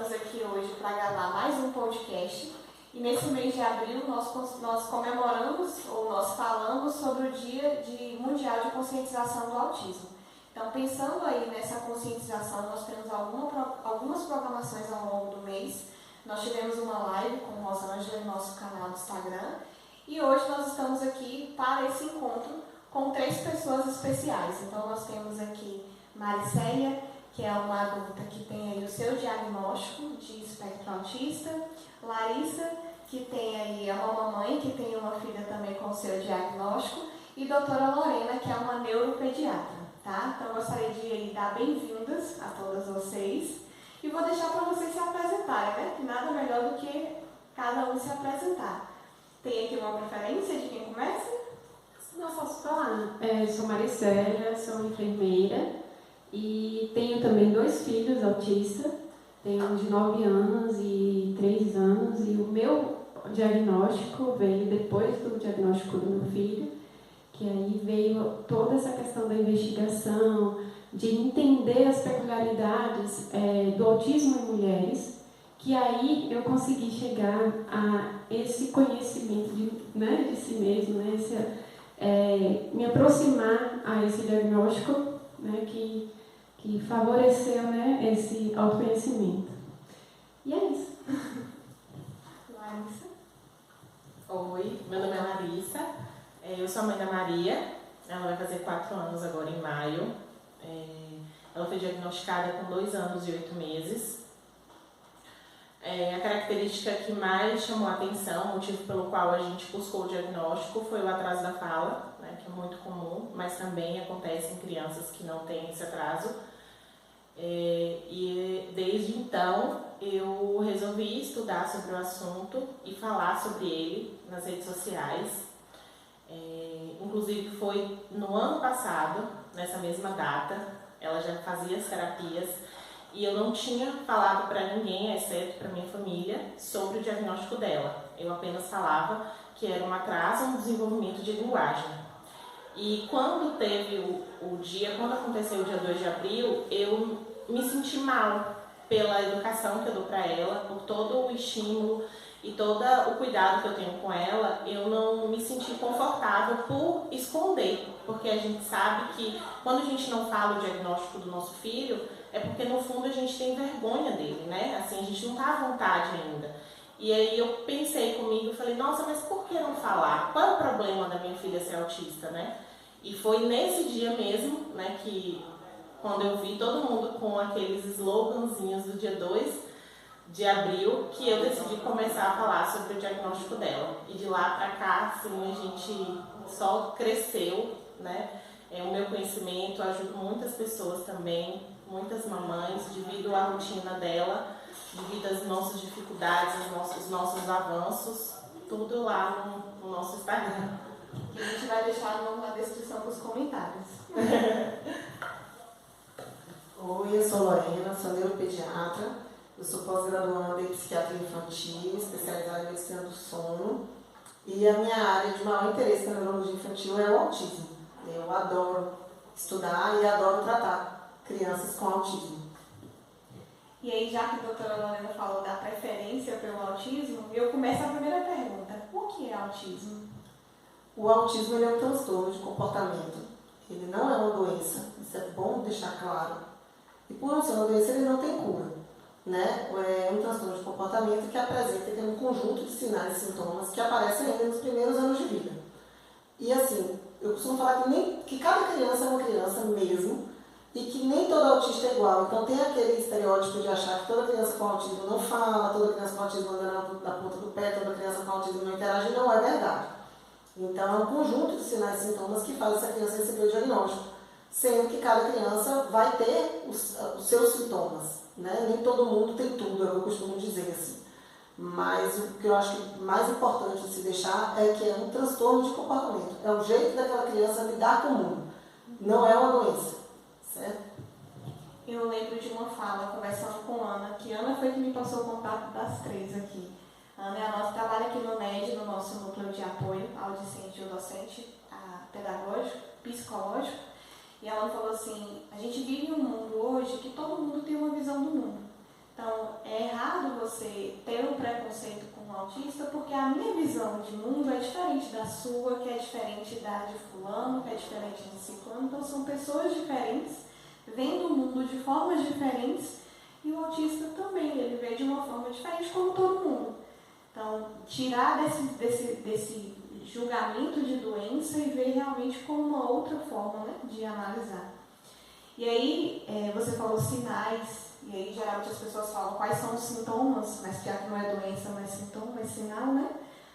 estamos aqui hoje para gravar mais um podcast. E nesse mês de abril nós comemoramos, ou nós falamos sobre o Dia Mundial de Conscientização do Autismo. Então, pensando aí nessa conscientização, nós temos algumas programações ao longo do mês. Nós tivemos uma live com Rosângela em nosso canal do Instagram. E hoje nós estamos aqui para esse encontro com 3 pessoas especiais. Então, nós temos aqui Maricélia, que é uma adulta que tem aí o seu diagnóstico de espectro autista. Larissa, que tem aí uma mamãe, que tem uma filha também com o seu diagnóstico. E doutora Lorena, que é uma neuropediatra. Tá? Então, eu gostaria de dar bem-vindas a todas vocês. E vou deixar para vocês se apresentarem, né? Que nada melhor do que cada um se apresentar. Tem aqui uma preferência de quem começa? Não, posso falar. Sou Maricélia, sou enfermeira e tenho também 2 filhos autistas. Tenho um de 9 anos e 3 anos. E o meu diagnóstico veio depois do diagnóstico do meu filho, que aí veio toda essa questão da investigação, de entender as peculiaridades do autismo em mulheres, que aí eu consegui chegar a esse conhecimento de si mesmo, né, me aproximar a esse diagnóstico, né, que favoreceu, né, esse autoconhecimento. E é isso. Larissa. Oi, meu nome é Larissa, eu sou a mãe da Maria, ela vai fazer 4 anos agora em maio. Ela foi diagnosticada com 2 anos e 8 meses. A característica que mais chamou a atenção, o motivo pelo qual a gente buscou o diagnóstico, foi o atraso da fala, né, que é muito comum, mas também acontece em crianças que não têm esse atraso. E desde então eu resolvi estudar sobre o assunto e falar sobre ele nas redes sociais. Inclusive foi no ano passado, nessa mesma data, ela já fazia as terapias e eu não tinha falado para ninguém, exceto para minha família, sobre o diagnóstico dela. Eu apenas falava que era um atraso no desenvolvimento de linguagem. E quando teve quando aconteceu o dia 2 de abril, eu me senti mal pela educação que eu dou para ela, por todo o estímulo e todo o cuidado que eu tenho com ela. Eu não me senti confortável por esconder, porque a gente sabe que quando a gente não fala o diagnóstico do nosso filho, é porque no fundo a gente tem vergonha dele, né? Assim, a gente não tá à vontade ainda. E aí eu pensei comigo e falei, nossa, mas por que não falar? Qual é o problema da minha filha ser autista, né? E foi nesse dia mesmo, né, que quando eu vi todo mundo com aqueles sloganzinhos do dia 2 de abril, que eu decidi começar a falar sobre o diagnóstico dela. E de lá pra cá, assim, a gente só cresceu, né? O meu conhecimento ajuda muitas pessoas também, muitas mamães, devido à rotina dela, devido às nossas dificuldades, os nossos avanços, tudo lá no nosso Instagram. Que a gente vai deixar na descrição dos comentários. Oi, eu sou Lorena, sou neuropediatra, eu sou pós-graduanda em psiquiatria infantil, especializada em medicina do sono, e a minha área de maior interesse na neurologia infantil é o autismo. Eu adoro estudar e adoro tratar crianças com autismo. E aí, já que a doutora Lorena falou da preferência pelo autismo, eu começo a primeira pergunta. O que é autismo? O autismo ele é um transtorno de comportamento. Ele não é uma doença, isso é bom deixar claro. E por não ser uma doença, ele não tem cura, né? É um transtorno de comportamento que apresenta um conjunto de sinais e sintomas que aparecem ainda nos primeiros anos de vida. E assim, eu costumo falar que cada criança é uma criança mesmo, e que nem todo autista é igual. Então tem aquele estereótipo de achar que toda criança com autismo não fala, toda criança com autismo anda na ponta do pé, toda criança com autismo não interage, não é verdade. Então é um conjunto de sinais e sintomas que faz essa criança receber o diagnóstico, sendo que cada criança vai ter os seus sintomas, né? Nem todo mundo tem tudo, eu costumo dizer assim. Mas o que eu acho mais importante de se deixar é que é um transtorno de comportamento, é o jeito daquela criança lidar com o mundo, não é uma doença, certo? Eu lembro de uma fala, conversando com Ana, que Ana foi que me passou o contato das 3 aqui. Ana é a nossa, trabalha aqui no NED, no nosso núcleo de apoio ao discente e ao docente, pedagógico, psicológico, e ela falou assim, a gente vive um mundo hoje que todo mundo tem uma visão do mundo. Então, é errado porque a minha visão de mundo é diferente da sua, que é diferente da de fulano, que é diferente de ciclano. Então são pessoas diferentes, vendo o mundo de formas diferentes, e o autista também, ele vê de uma forma diferente como todo mundo. Então, tirar desse julgamento de doença e ver realmente como uma outra forma, né, de analisar. E aí, você falou sinais, e aí geralmente as pessoas falam quais são os sintomas, mas já que não é doença, não é sintoma, é sinal, né?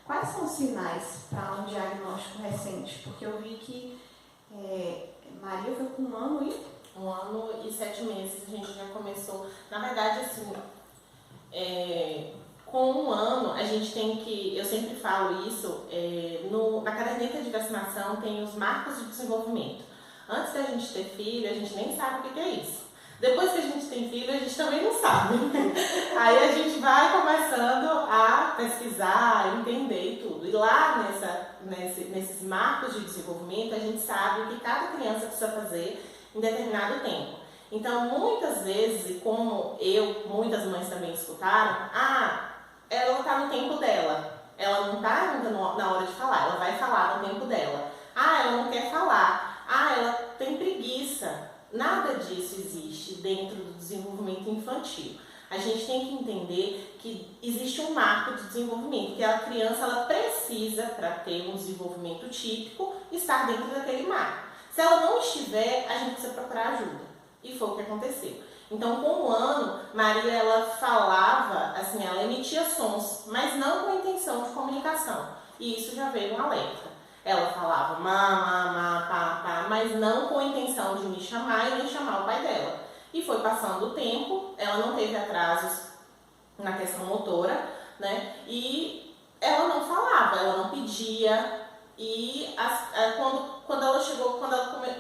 Quais são os sinais para um diagnóstico recente? Porque eu vi que Maria foi com 1 ano e... 1 ano e 7 meses a gente já começou. Na verdade, assim, com 1 ano a gente tem que, eu sempre falo isso, na caderneta de vacinação tem os marcos de desenvolvimento. Antes da gente ter filho, a gente nem sabe o que é isso. Depois que a gente tem filho, a gente também não sabe. Aí a gente vai começando a pesquisar, entender e tudo. E lá nesses marcos de desenvolvimento, a gente sabe o que cada criança precisa fazer em determinado tempo. Então, muitas vezes, e como muitas mães também escutaram, ela está no tempo dela. Ela não está ainda na hora de falar, ela vai falar no tempo dela. Ela não quer falar. Ela tem preguiça. Nada disso existe dentro do desenvolvimento infantil. A gente tem que entender que existe um marco de desenvolvimento, que a criança ela precisa, para ter um desenvolvimento típico, estar dentro daquele marco. Se ela não estiver, a gente precisa procurar ajuda. E foi o que aconteceu. Então, com 1 ano, Maria ela falava, assim, ela emitia sons, mas não com a intenção de comunicação. E isso já veio um alerta. Ela falava pá, mas não com a intenção de me chamar e nem chamar o pai dela. E foi passando o tempo, ela não teve atrasos na questão motora, né? E ela não falava, ela não pedia. E quando ela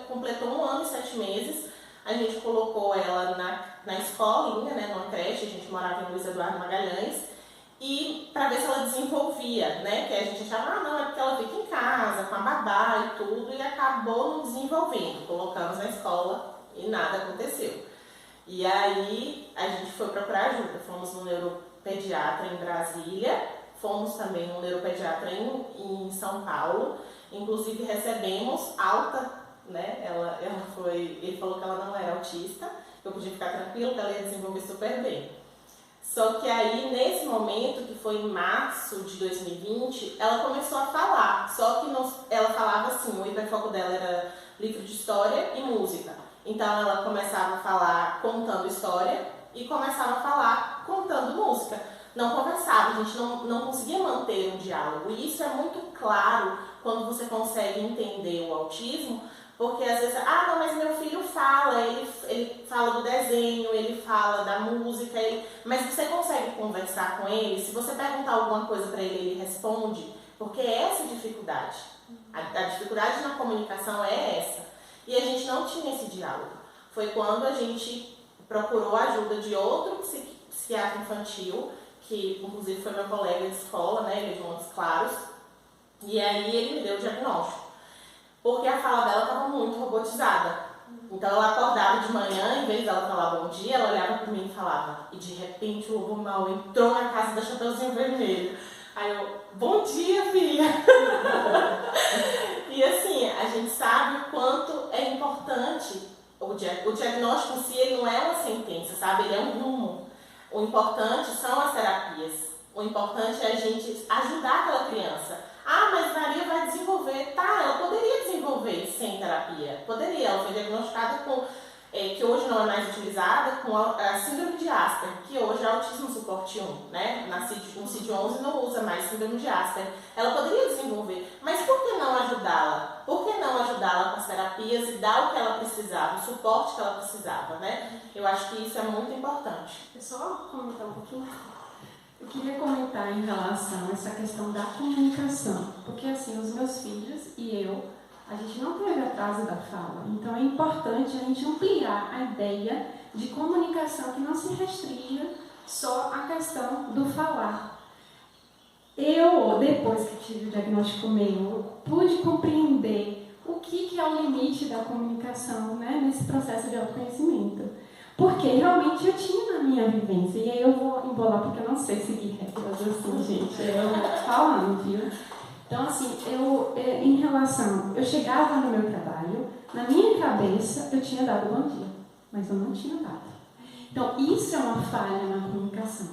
completou 1 ano e 7 meses, a gente colocou ela na escolinha, né? Numa creche, a gente morava em Luiz Eduardo Magalhães. E para ver se ela desenvolvia, né? Que a gente achava, não, é porque ela fica em casa, com a babá e tudo, e acabou não desenvolvendo. Colocamos na escola e nada aconteceu. E aí a gente foi procurar ajuda. Fomos no neuropediatra em Brasília, fomos também no neuropediatra em São Paulo. Inclusive recebemos alta, né? Ele falou que ela não era autista, eu podia ficar tranquila, que ela ia desenvolver super bem. Só que aí, nesse momento, que foi em março de 2020, ela começou a falar. Só que ela falava assim, o hiperfoco dela era livro de história e música. Então, ela começava a falar contando história e começava a falar contando música. Não conversava, a gente não conseguia manter um diálogo. E isso é muito claro quando você consegue entender o autismo, porque às vezes, não, mas meu filho fala, ele fala do desenho, ele fala da música, mas você consegue conversar com ele, se você perguntar alguma coisa para ele responde, porque é essa a dificuldade. A dificuldade na comunicação é essa. E a gente não tinha esse diálogo. Foi quando a gente procurou a ajuda de outro psiquiatra infantil, que inclusive foi meu colega de escola, né, ele é de Montes Claros, e aí ele me deu o diagnóstico. Porque a fala dela estava muito robotizada. Então ela acordava de manhã, em vez dela falar bom dia, ela olhava para mim e falava, e de repente o lobo mau entrou na casa da Chapeuzinho Vermelho. Aí eu, bom dia, filha! E assim, a gente sabe o quanto é importante, o diagnóstico em si ele não é uma sentença, sabe? Ele é um rumo. O importante são as terapias. O importante é a gente ajudar aquela criança. Mas Maria vai desenvolver. Ela poderia desenvolver sem terapia. Poderia. Ela foi diagnosticada com, que hoje não é mais utilizada, com a síndrome de Asperger, que hoje é autismo suporte 1, né? No CID-11 não usa mais síndrome de Asperger. Ela poderia desenvolver. Mas por que não ajudá-la? Por que não ajudá-la com as terapias e dar o que ela precisava, o suporte que ela precisava, né? Eu acho que isso é muito importante. Eu só comentar um pouquinho. Eu queria comentar em relação a essa questão da comunicação, porque assim, os meus filhos e eu, a gente não teve atraso da fala, então é importante a gente ampliar a ideia de comunicação que não se restringe só à questão do falar. Eu, depois que tive o diagnóstico meu, pude compreender o que é o limite da comunicação, né, nesse processo de autoconhecimento. Porque realmente eu tinha na minha minha vivência. E aí eu vou embolar porque eu não sei seguir regras assim, gente. Eu vou falando, viu? Então, assim, em relação... Eu chegava no meu trabalho, na minha cabeça eu tinha dado bom dia, mas eu não tinha dado. Então, isso é uma falha na comunicação.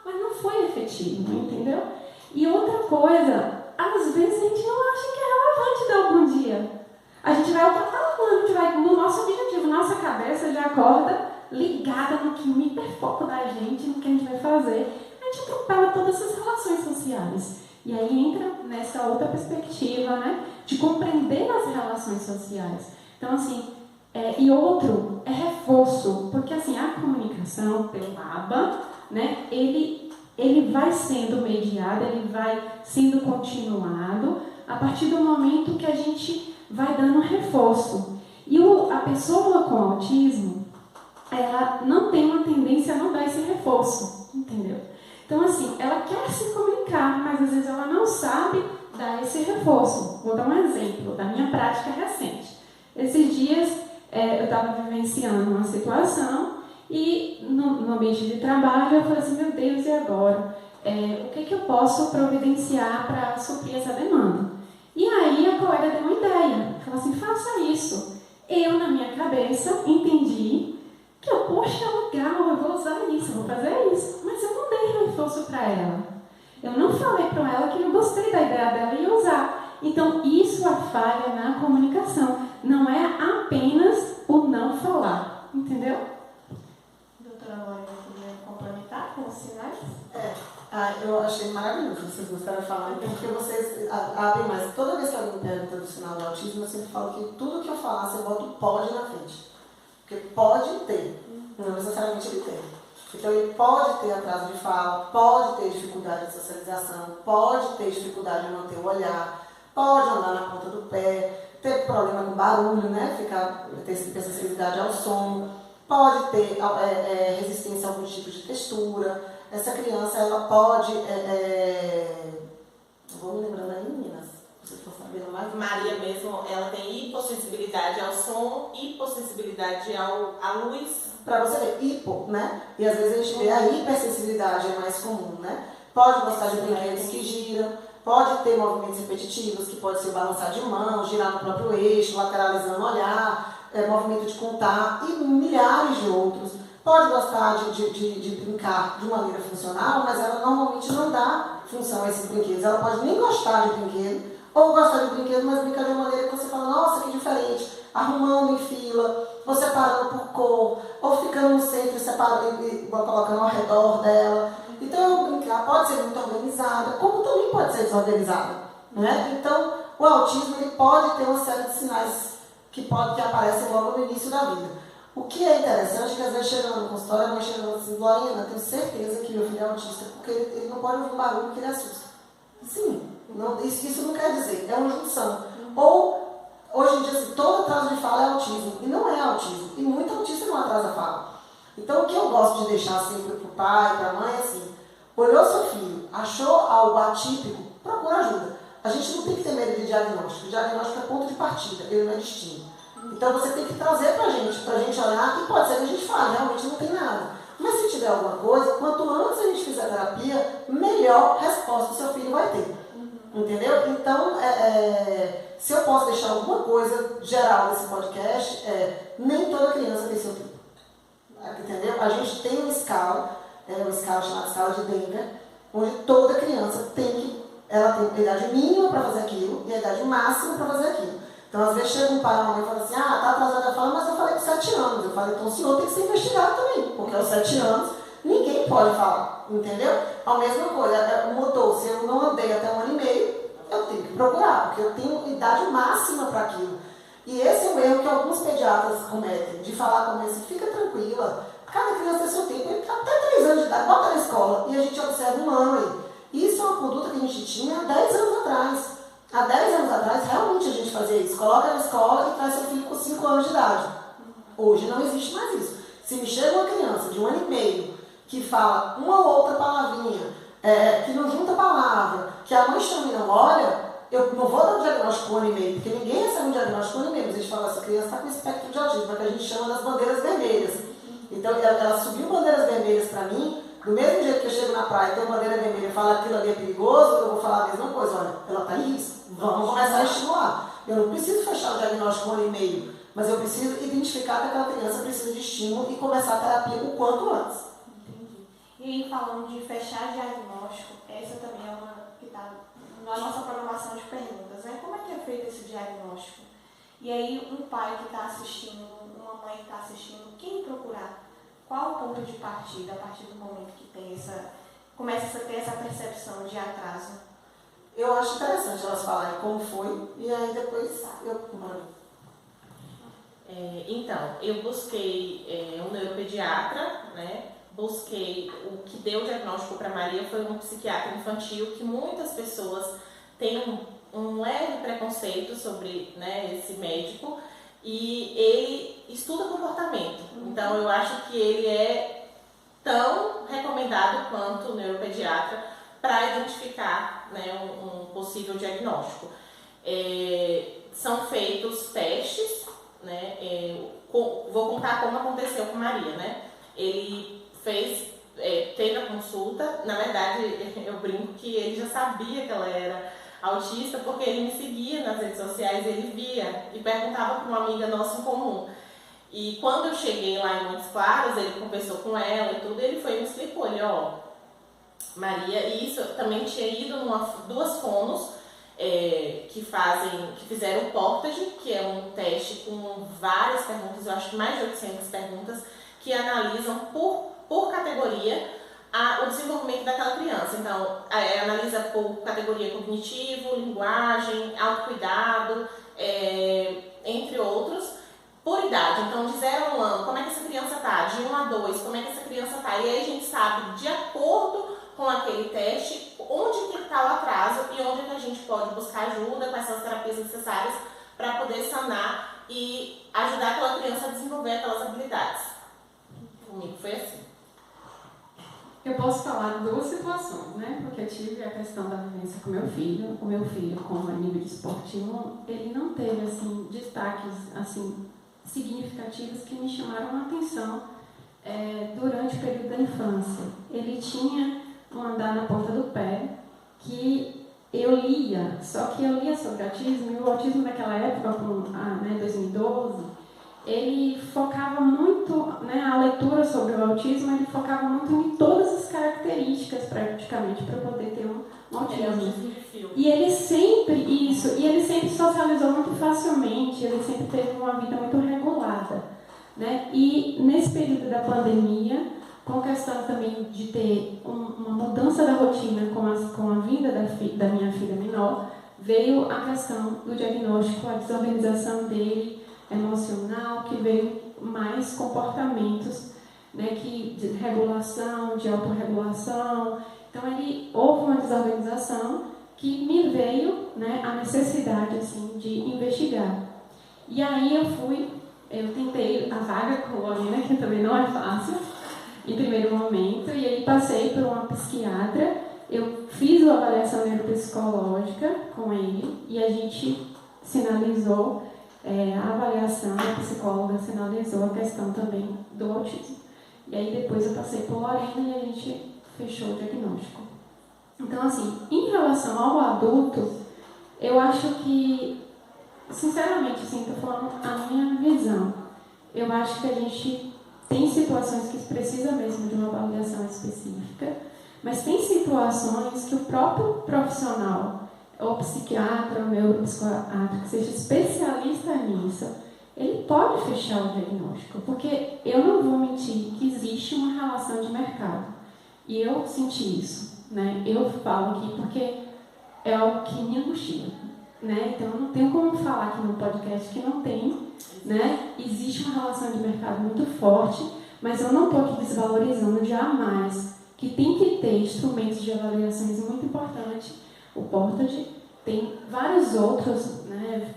Mas não foi efetivo, entendeu? E outra coisa, às vezes a gente não acha que é relevante dar um bom dia. A gente vai ultrapassando, a gente vai no nosso objetivo, nossa cabeça já acorda ligada no que o hiperfoco da gente, no que a gente vai fazer. A gente atropela todas essas relações sociais. E aí entra nessa outra perspectiva, né, de compreender as relações sociais. Então, assim, e outro é reforço, porque assim, a comunicação pelo ABA, né, ele vai sendo mediado, ele vai sendo continuado a partir do momento que a gente vai dando reforço. E a pessoa com autismo, ela não tem uma tendência a não dar esse reforço, entendeu? Então, assim, ela quer se comunicar, mas às vezes ela não sabe dar esse reforço. Vou dar um exemplo da minha prática recente. Esses dias eu estava vivenciando uma situação e no ambiente de trabalho eu falei assim, meu Deus, e agora? O que eu posso providenciar para suprir essa demanda? E aí a colega deu uma ideia, falou assim, faça isso. Eu, na minha cabeça, entendi que poxa, legal, eu vou usar isso, eu vou fazer isso. Mas eu não dei reforço para ela. Eu não falei para ela que eu gostei da ideia dela e ia usar. Então, isso é a falha na comunicação. Não é apenas o não falar, entendeu? Doutora Mônica, queria complementar com os sinais? Eu achei maravilhoso vocês gostaram de falar, porque vocês abrem mais. Toda vez que alguém pergunta do sinal do autismo, eu sempre falo que tudo que eu falar, você bota o pode na frente. Porque pode ter, não necessariamente ele tem. Então ele pode ter atraso de fala, pode ter dificuldade de socialização, pode ter dificuldade de manter o olhar, pode andar na ponta do pé, ter problema com barulho, né? Ter sensibilidade ao som, pode ter resistência a algum tipo de textura. Essa criança, ela pode... vou me lembrando aí, meninas, vocês estão sabendo mais? Maria mesmo, ela tem hipossensibilidade ao som, hipossensibilidade à luz. Para você ver, hipo, né? E às vezes a gente vê a hipersensibilidade é mais comum, né? Pode gostar de brinquedos que giram, pode ter movimentos repetitivos, que pode ser balançar de mão, girar no próprio eixo, lateralizando o olhar, movimento de contar e milhares de outros. Pode gostar de brincar de maneira funcional, mas ela normalmente não dá função a esses brinquedos. Ela pode nem gostar de brinquedo, ou gostar de brinquedo, mas brincar de uma maneira que você fala, nossa, que diferente, arrumando em fila, ou separando por cor, ou ficando no centro e separando, colocando ao redor dela. Então, brincar pode ser muito organizada, como também pode ser desorganizada, né? Então, o autismo ele pode ter uma série de sinais que aparecem logo no início da vida. O que é interessante é que às vezes chegando no consultório, a mãe chegando assim, Glorina, tenho certeza que meu filho é autista, porque ele não pode ouvir um barulho que ele assusta. Sim, isso não quer dizer, é uma junção. Ou, hoje em dia, assim, todo atraso de fala é autismo, e não é autismo, e muito autista não atrasa a fala. Então, o que eu gosto de deixar sempre para o pai, para a mãe, é assim, olhou seu filho, achou algo atípico, procura ajuda. A gente não tem que ter medo de diagnóstico, o diagnóstico é ponto de partida, ele não é destino. Então você tem que trazer pra gente olhar, e pode ser que a gente fale, realmente não tem nada. Mas se tiver alguma coisa, quanto antes a gente fizer a terapia, melhor resposta o seu filho vai ter. Entendeu? Então, se eu posso deixar alguma coisa geral desse podcast, nem toda criança tem seu tipo. Entendeu? A gente tem uma escala chamada escala de Denver, onde toda criança ela tem a idade mínima para fazer aquilo e a idade máxima para fazer aquilo. Então, às vezes chega um pai ou uma mãe e fala assim, tá atrasada a fala, mas eu falei com 7 anos. Eu falei, então o senhor tem que ser investigado também, porque aos 7 anos ninguém pode falar, entendeu? A mesma coisa, o motor, se eu não andei até 1 ano e meio, eu tenho que procurar, porque eu tenho idade máxima para aquilo. E esse é o erro que alguns pediatras cometem, de falar com a mãe assim, fica tranquila, cada criança tem seu tempo, até 3 anos de idade, bota na escola, e a gente observa 1 ano aí. Isso é uma conduta que a gente tinha há 10 anos atrás. Há 10 anos atrás, realmente a gente fazia isso. Coloca na escola e traz seu filho com 5 anos de idade. Hoje não existe mais isso. Se me chega uma criança de 1 ano e meio que fala uma ou outra palavrinha, que não junta palavra, que a mãe chama e não olha, eu não vou dar um diagnóstico com 1 ano e meio, porque ninguém recebe um diagnóstico com 1 ano e meio. Mas a gente fala, essa criança está com espectro de autismo, que a gente chama das bandeiras vermelhas. Então, Então ela subiu bandeiras vermelhas para mim, do mesmo jeito que eu chego na praia e tem uma bandeira vermelha e falo aquilo ali é perigoso, eu vou falar a mesma coisa, olha, ela está em risco, vamos começar a estimular. Eu não preciso fechar o diagnóstico 1 ano e meio, mas eu preciso identificar que aquela criança precisa de estímulo e começar a terapia o quanto antes. Entendi. E aí, falando de fechar diagnóstico, essa também é uma que está na nossa programação de perguntas, né? Como é que é feito esse diagnóstico? E aí, um pai que está assistindo, uma mãe que está assistindo, quem procurar? Qual o ponto de partida a partir do momento que tem começa a ter essa percepção de atraso? Eu acho interessante elas falarem como foi e aí depois eu... Então, eu busquei um neuropediatra, né? Busquei o que deu o diagnóstico para Maria foi um psiquiatra infantil, que muitas pessoas têm um leve preconceito sobre, né, esse médico, e ele estuda comportamento. Então, eu acho que ele é tão recomendado quanto o neuropediatra para identificar, né, um possível diagnóstico. São feitos testes, né? Vou contar como aconteceu com Maria, né? Ele teve a consulta, na verdade eu brinco que ele já sabia que ela era autista, porque ele me seguia nas redes sociais, ele via e perguntava para uma amiga nossa em comum. E quando eu cheguei lá em Montes Claros, ele conversou com ela e tudo, ele foi e me explicou, ele, Maria, e isso eu também tinha ido duas fonos que fizeram o Portage, que é um teste com várias perguntas, eu acho que mais de 800 perguntas, que analisam por categoria o desenvolvimento daquela criança. Então, analisa por categoria cognitivo, linguagem, autocuidado, entre outros, por idade. Então, de 0 a 1 ano, como é que essa criança está? De 1 a 2, como é que essa criança está? E aí a gente sabe, de acordo com aquele teste, onde que está o atraso e onde que a gente pode buscar ajuda, quais são as terapias necessárias para poder sanar e ajudar aquela criança a desenvolver aquelas habilidades. Comigo foi assim. Eu posso falar de 2 situações, né? Porque eu tive a questão da vivência com meu filho. O meu filho, como a nível de esportivo, ele não teve, assim, destaques, assim, significativos que me chamaram a atenção durante o período da infância. Ele tinha um andar na ponta do pé que eu lia, só que eu lia sobre autismo, e o autismo naquela época, 2012, ele focava muito, né, a leitura sobre o autismo, ele focava muito em todas as características, praticamente, para poder ter um autismo. E ele sempre socializou muito facilmente, ele sempre teve uma vida muito regulada, né? E nesse período da pandemia, com a questão também de ter uma mudança da rotina com a vinda da minha filha menor, veio a questão do diagnóstico, a desorganização dele, emocional, que veio mais comportamentos, né, de regulação, de autorregulação. Então, houve uma desorganização que me veio, né, a necessidade assim, de investigar. E aí eu tentei a vaga com a Lorena, que também não é fácil, em primeiro momento, e aí passei por uma psiquiatra, eu fiz uma avaliação neuropsicológica com ele, e a gente sinalizou a avaliação, a psicóloga sinalizou a questão também do autismo. E aí depois eu passei por Lorena e a gente fechou o diagnóstico. Então, assim, em relação ao adulto, eu acho que, sinceramente, assim, estou falando a minha visão, eu acho que a gente tem situações que precisa mesmo de uma avaliação específica, mas tem situações que o próprio profissional, ou psiquiatra, ou neuropsiquiatra, que seja especialista nisso, ele pode fechar o diagnóstico, porque eu não vou mentir que existe uma relação de mercado. E eu senti isso, né? Eu falo aqui porque é algo que me angustia, né? Então eu não tenho como falar aqui no podcast que não tem, né? Existe uma relação de mercado muito forte, mas eu não estou aqui desvalorizando jamais que tem que ter instrumentos de avaliações muito importantes. O Portage tem vários outros, né,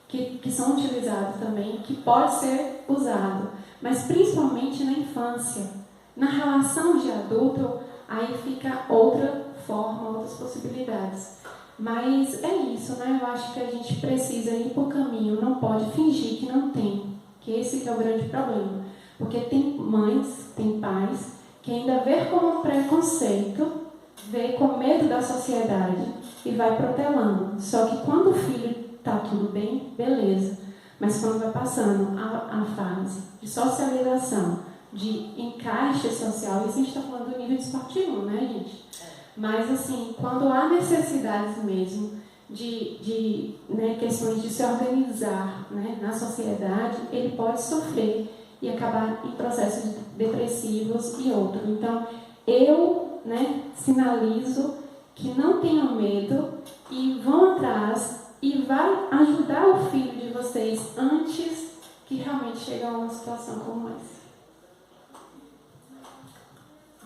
que são utilizados também, que pode ser usado, mas principalmente na infância. Na relação de adulto, aí fica outra forma, outras possibilidades. Mas é isso, né? Eu acho que a gente precisa ir por caminho, não pode fingir que não tem, que esse que é o grande problema. Porque tem mães, tem pais, que ainda vê como um preconceito, vê com medo da sociedade e vai protelando. Só que quando o filho está tudo bem, beleza. Mas quando vai passando a fase de socialização, de encaixe social, isso a gente está falando do nível de esportivo, né, gente? Mas, assim, quando há necessidades mesmo de questões de se organizar, né, na sociedade, ele pode sofrer e acabar em processos depressivos e outros. Então, eu, né, sinalizo que não tenham medo e vão atrás e vai ajudar o filho de vocês antes que realmente chegue a uma situação como essa.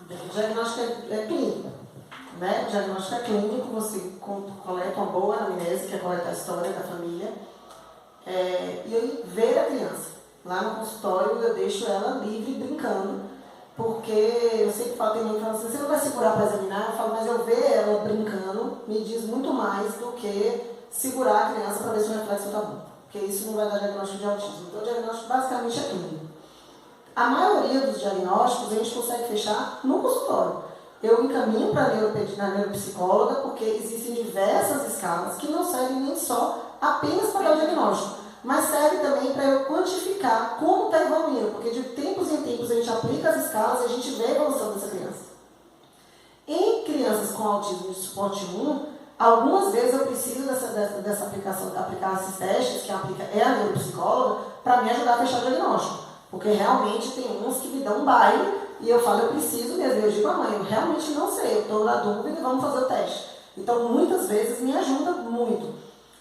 O diagnóstico é clínico, né? O diagnóstico é clínico, você coleta uma boa anamnese, que é coletar a história da família, e aí ver a criança. Lá no consultório eu deixo ela livre, brincando, porque eu sempre falo, tem mãe que fala assim, você não vai segurar para examinar? Eu falo, mas eu ver ela brincando me diz muito mais do que segurar a criança para ver se o reflexo está bom, porque isso não vai dar diagnóstico de autismo. Então o diagnóstico basicamente é clínico. A maioria dos diagnósticos a gente consegue fechar no consultório. Eu encaminho para a neuropsicóloga, porque existem diversas escalas que não servem nem só apenas para dar o diagnóstico, mas serve também para eu quantificar como está evoluindo, porque de tempos em tempos a gente aplica as escalas e a gente vê a evolução dessa criança. Em crianças com autismo de suporte 1, algumas vezes eu preciso dessa aplicação, aplicar esses testes, que é a neuropsicóloga, para me ajudar a fechar o diagnóstico. Porque realmente tem uns que me dão um baile e eu falo, eu preciso mesmo. Eu digo, mãe, eu realmente não sei, eu estou na dúvida e vamos fazer o teste. Então, muitas vezes me ajuda muito.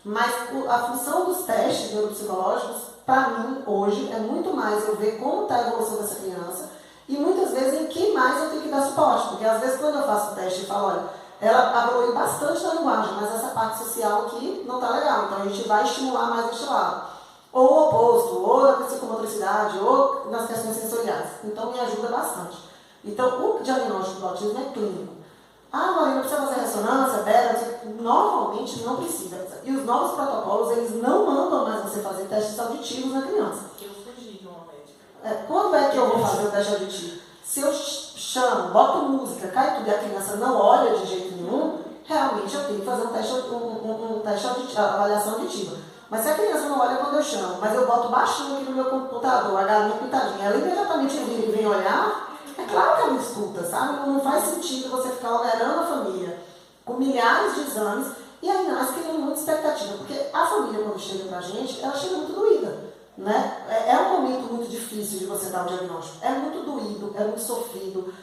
Mas a função dos testes neuropsicológicos, para mim, hoje, é muito mais eu ver como está a evolução dessa criança e muitas vezes em que mais eu tenho que dar suporte. Porque às vezes quando eu faço o teste e falo, olha, ela evoluiu bastante na linguagem, mas essa parte social aqui não está legal, então a gente vai estimular mais este lado. Ou o oposto, ou na psicomotricidade, ou nas questões sensoriais. Então, me ajuda bastante. Então, o diagnóstico do autismo é clínico. Ah, Marina, precisa fazer ressonância, beta? Normalmente não precisa. E os novos protocolos, eles não mandam mais você fazer testes auditivos na criança. Eu fugi de uma médica. Quando é que eu vou fazer o teste auditivo? Se eu chamo, boto música, cai tudo e a criança não olha de jeito nenhum, realmente eu tenho que fazer um teste auditivo, avaliação auditiva. Mas se a criança não olha quando eu chamo, mas eu boto baixinho aqui no meu computador, a galinha pintadinha, ela imediatamente vira e vem olhar, é claro que ela me escuta, sabe? Não faz sentido você ficar olhando a família com milhares de exames e ainda mais criando muita expectativa, porque a família, quando chega pra gente, ela chega muito doída, né? É um momento muito difícil de você dar um diagnóstico. É muito doído, é muito sofrido.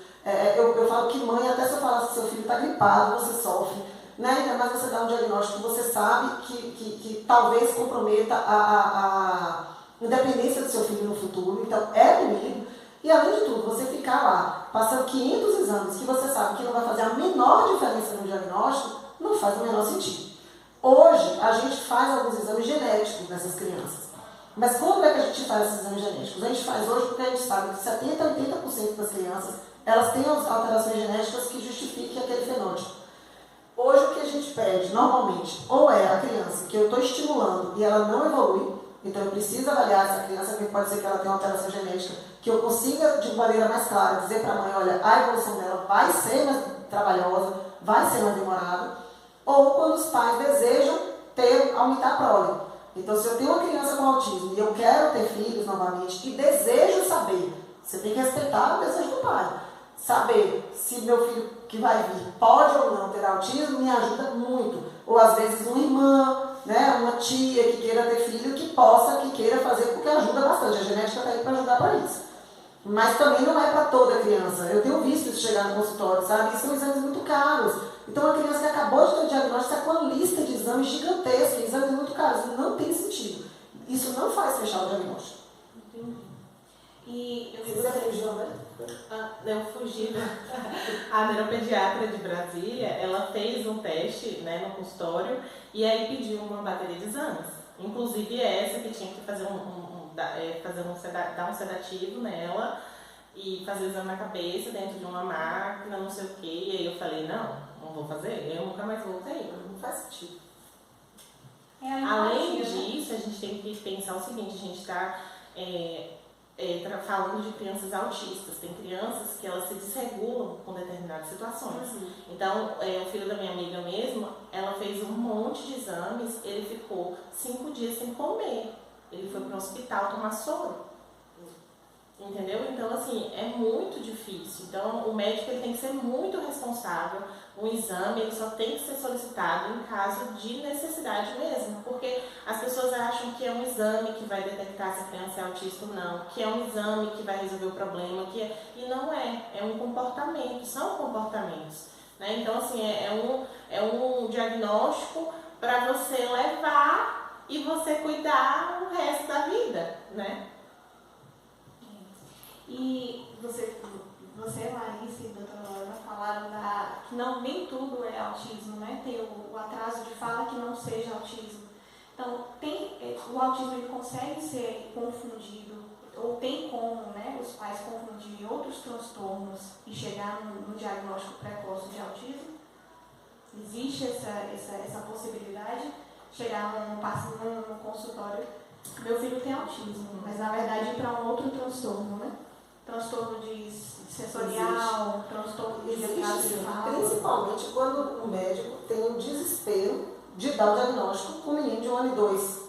Eu falo que mãe, até se eu falar que seu filho está gripado, você sofre. Né? Ainda mais você dá um diagnóstico que você sabe que talvez comprometa a independência do seu filho no futuro. Então, é doído. E, além de tudo, você ficar lá, passando 500 exames que você sabe que não vai fazer a menor diferença no diagnóstico, não faz o menor sentido. Hoje, a gente faz alguns exames genéticos nessas crianças. Mas quando é que a gente faz esses exames genéticos? A gente faz hoje porque a gente sabe que 70% a 80% das crianças, elas têm alterações genéticas que justifiquem aquele fenótipo. Hoje o que a gente pede, normalmente, ou é a criança que eu estou estimulando e ela não evolui, então eu preciso avaliar essa criança, porque pode ser que ela tenha uma alteração genética, que eu consiga, de maneira mais clara, dizer para a mãe, olha, a evolução dela vai ser mais trabalhosa, vai ser mais demorada, ou quando os pais desejam aumentar a prole. Então, se eu tenho uma criança com autismo e eu quero ter filhos novamente e desejo saber, você tem que respeitar o desejo do pai. Saber se meu filho que vai vir pode ou não ter autismo me ajuda muito. Ou às vezes uma irmã, né, uma tia que queira ter filho, que queira fazer, porque ajuda bastante. A genética está aí para ajudar para isso. Mas também não é para toda criança. Eu tenho visto isso chegar no consultório, sabe? E são exames muito caros. Então a criança que acabou de ter o diagnóstico está com uma lista de exames gigantesca, exames muito caros. Não tem sentido. Isso não faz fechar o diagnóstico. Entendi. E Você fugiu, né? Eu fugi. A neuropediatra de Brasília, ela fez um teste, né, no consultório e aí pediu uma bateria de exames. Inclusive essa que tinha que fazer dar um sedativo nela e fazer o exame na cabeça dentro de uma máquina, não sei o quê. E aí eu falei, não vou fazer, eu nunca mais voltei, não faz sentido. Além disso, a gente tem que pensar o seguinte, a gente está falando de crianças autistas. Tem crianças que elas se desregulam com determinadas situações. Então, o filho da minha amiga mesmo, ela fez um monte de exames, ele ficou 5 dias sem comer. Ele foi para o hospital tomar soro. Entendeu? Então, assim, é muito difícil. Então, o médico ele tem que ser muito responsável. Um exame ele só tem que ser solicitado em caso de necessidade mesmo. Porque as pessoas acham que é um exame que vai detectar se a criança é autista ou não, que é um exame que vai resolver o problema, e não é. É um comportamento, são comportamentos. Né? Então, assim, é um diagnóstico para você levar e você cuidar o resto da vida, né? E você, Larissa e doutora Lorena, falaram que nem tudo é autismo, né? Tem o atraso de fala que não seja autismo. Então, o autismo ele consegue ser confundido, ou tem como, né, os pais confundirem outros transtornos e chegar no diagnóstico precoce de autismo? Existe essa possibilidade? Chegar num consultório, meu filho tem autismo, mas na verdade é para um outro transtorno, né? Transtorno de sensorial, transtorno de atraso de fala. Principalmente quando o médico tem o desespero de dar o diagnóstico com um menino de 1 ano e 2,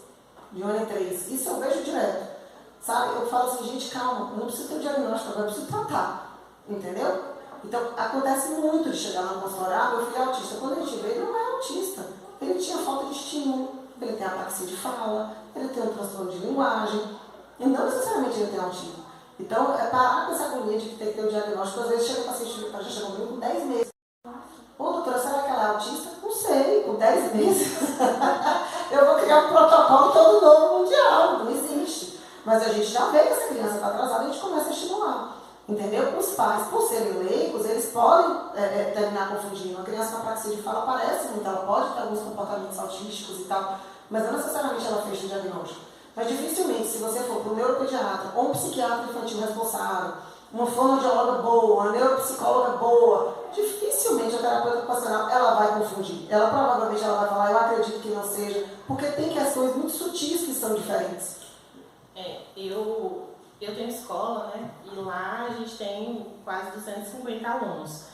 de 1 ano e 3. Isso eu vejo direto. Sabe? Eu falo assim, gente, calma, não precisa ter o diagnóstico, agora eu preciso tratar. Entendeu? Então, acontece muito de chegar no consultório, meu filho é autista. Quando a gente vê, ele não é autista. Ele tinha falta de estímulo, ele tem ataxia de fala, ele tem um transtorno de linguagem. E não necessariamente ele tem autismo. Então, é parar com essa agonia de que tem que ter o diagnóstico. Às vezes chega o paciente, já chegou comigo com 10 meses. Ô, doutora, será que ela é autista? Não sei, com 10 meses. Eu vou criar um protocolo todo novo mundial, não existe. Mas a gente já vê que essa criança está atrasada e a gente começa a estimular. Entendeu? Os pais, por serem leigos, eles podem terminar confundindo. A criança com apraxia de fala parece muito, ela pode ter alguns comportamentos autísticos e tal, mas não necessariamente ela fecha o diagnóstico. Mas dificilmente, se você for para um neuropediatra ou um psiquiatra infantil responsável, uma fonoaudióloga boa, uma neuropsicóloga boa, dificilmente a terapeuta ocupacional ela vai confundir. Ela provavelmente vai falar, eu acredito que não seja, porque tem questões muito sutis que são diferentes. Eu tenho escola, né? E lá a gente tem quase 250 alunos.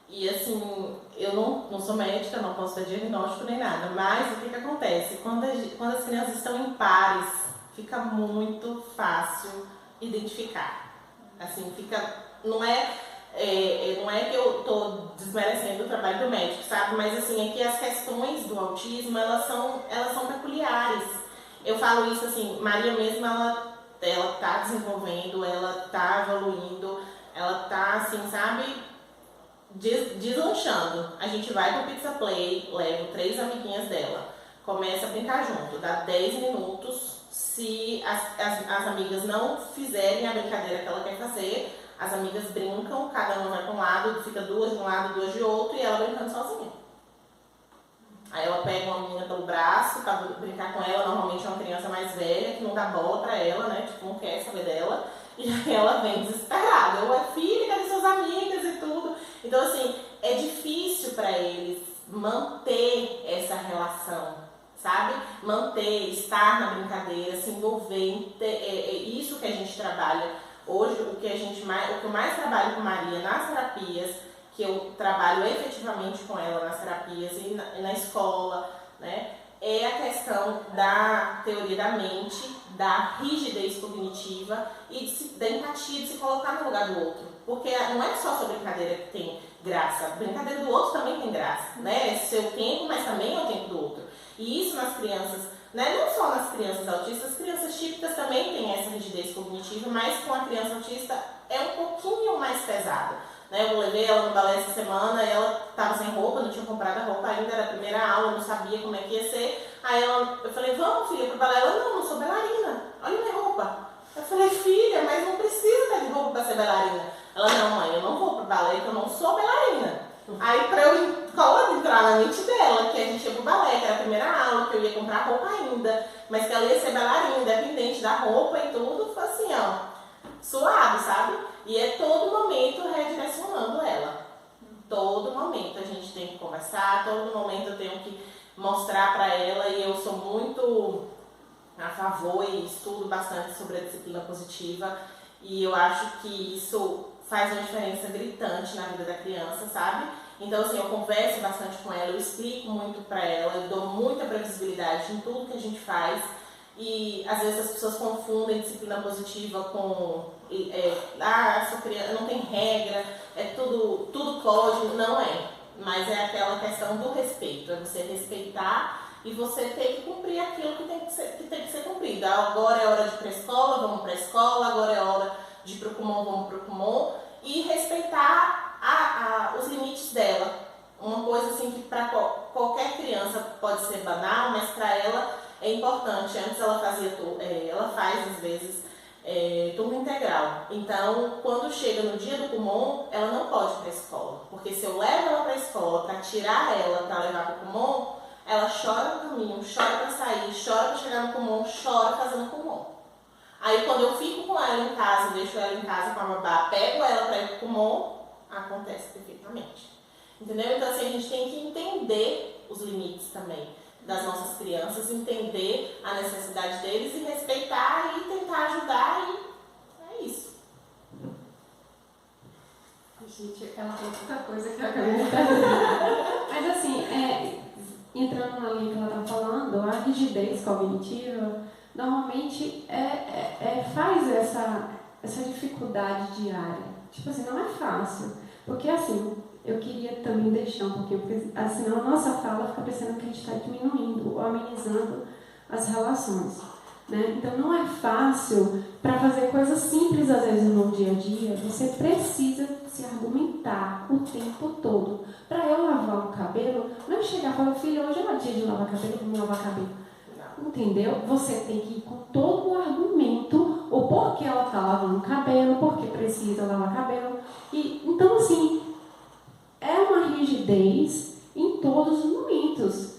E assim, eu não sou médica, não posso dar diagnóstico nem nada, mas o que acontece? Quando as crianças estão em pares, fica muito fácil identificar. Assim, não é que eu estou desmerecendo o trabalho do médico, sabe? Mas assim, é que as questões do autismo, elas são peculiares. Eu falo isso assim, Maria mesmo, ela tá desenvolvendo, ela tá evoluindo, ela tá assim, sabe, deslanchando. A gente vai pro Pizza Play, levo 3 amiguinhas dela, começa a brincar junto, dá 10 minutos, se as amigas não fizerem a brincadeira que ela quer fazer, as amigas brincam, cada uma vai para um lado, fica 2 de um lado, 2 de outro, e ela brincando sozinha. Aí ela pega uma menina pelo braço pra brincar com ela, normalmente é uma criança mais velha, que não dá bola pra ela, né, tipo, não quer saber dela, e aí ela vem desesperada, ou é filha, cadê suas amigas e tudo. Então, assim, é difícil pra eles manter essa relação, sabe? Manter, estar na brincadeira, se envolver, isso que a gente trabalha. Hoje, o que eu mais trabalho com Maria nas terapias, que eu trabalho efetivamente com ela nas terapias e na escola, né, é a questão da teoria da mente, da rigidez cognitiva e da empatia, de se colocar no lugar do outro. Porque não é só sua brincadeira que tem graça, a brincadeira do outro também tem graça, né? É seu tempo, mas também é o tempo do outro. E isso nas crianças, né? Não só nas crianças autistas, as crianças típicas também têm essa rigidez cognitiva, mas com a criança autista é um pouquinho mais pesado. Né, eu levei ela no balé essa semana, ela estava sem roupa, não tinha comprado a roupa ainda, era a primeira aula, não sabia como é que ia ser. Aí eu falei, vamos filha, pro balé? Ela, não sou bailarina, olha minha roupa. Eu falei, filha, mas não precisa estar de roupa para ser bailarina. Ela, não mãe, eu não vou pro balé porque eu não sou bailarina. Aí para eu entrar na mente dela, que a gente ia pro balé, que era a primeira aula, que eu ia comprar roupa ainda, mas que ela ia ser bailarina, independente da roupa e tudo, foi assim, ó, suave, sabe? E é todo momento redirecionando ela. Todo momento a gente tem que conversar, todo momento eu tenho que mostrar para ela, e eu sou muito a favor e estudo bastante sobre a disciplina positiva e eu acho que isso faz uma diferença gritante na vida da criança, sabe? Então, assim, eu converso bastante com ela, eu explico muito pra ela, eu dou muita previsibilidade em tudo que a gente faz e às vezes as pessoas confundem disciplina positiva com essa criança não tem regra, é tudo pode, não é. Mas é aquela questão do respeito, é você respeitar e você ter que cumprir aquilo que tem que ser cumprido. Agora é hora de ir para a escola, vamos para a escola, agora é hora de ir para o Kumon, vamos para o Kumon. E respeitar os limites dela. Uma coisa assim que para qualquer criança pode ser banal, mas para ela é importante. Antes ela faz às vezes turno integral. Então, quando chega no dia do Kumon, ela não pode ir para a escola. Porque se eu levo ela para a escola para tirar ela para levar para o Kumon, ela chora no caminho, chora para sair, chora para chegar no Kumon, chora fazendo Kumon. Aí quando eu fico com ela em casa, deixo ela em casa com a babá, pego ela para ir para o Kumon, acontece perfeitamente. Entendeu? Então assim, a gente tem que entender os limites também das nossas crianças, entender a necessidade deles e respeitar e tentar ajudar e é isso. Gente, ela tem tanta coisa que eu acabei de perguntar. Mas assim, entrando na linha que ela está falando, a rigidez cognitiva normalmente faz essa dificuldade diária. Tipo assim, não é fácil. Porque assim, eu queria também deixar um pouquinho, porque assim, a nossa fala fica parecendo que a gente está diminuindo ou amenizando as relações. Né? Então não é fácil para fazer coisas simples às vezes no dia a dia. Você precisa se argumentar o tempo todo. Para eu lavar o cabelo, não é chegar e falar, filho, hoje é o dia de lavar cabelo, vamos lavar cabelo. Entendeu? Você tem que ir com todo o argumento, o porquê ela está lavando o cabelo, porque precisa lavar cabelo. Então assim, é uma rigidez em todos os momentos.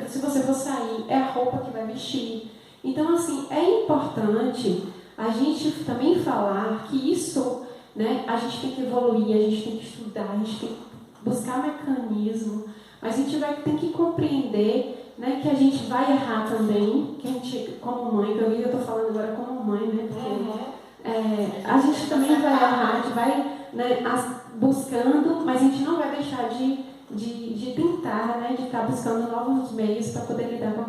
Se você for sair, é a roupa que vai vestir. Então, assim, é importante a gente também falar que isso, né, a gente tem que evoluir, a gente tem que estudar, a gente tem que buscar mecanismo, a gente tem que compreender, né, que a gente vai errar também, que a gente, como mãe, eu estou falando agora como mãe, né, porque a gente também vai errar, a gente vai, né, buscando, mas a gente não vai deixar de tentar, né, de estar buscando novos meios para poder lidar com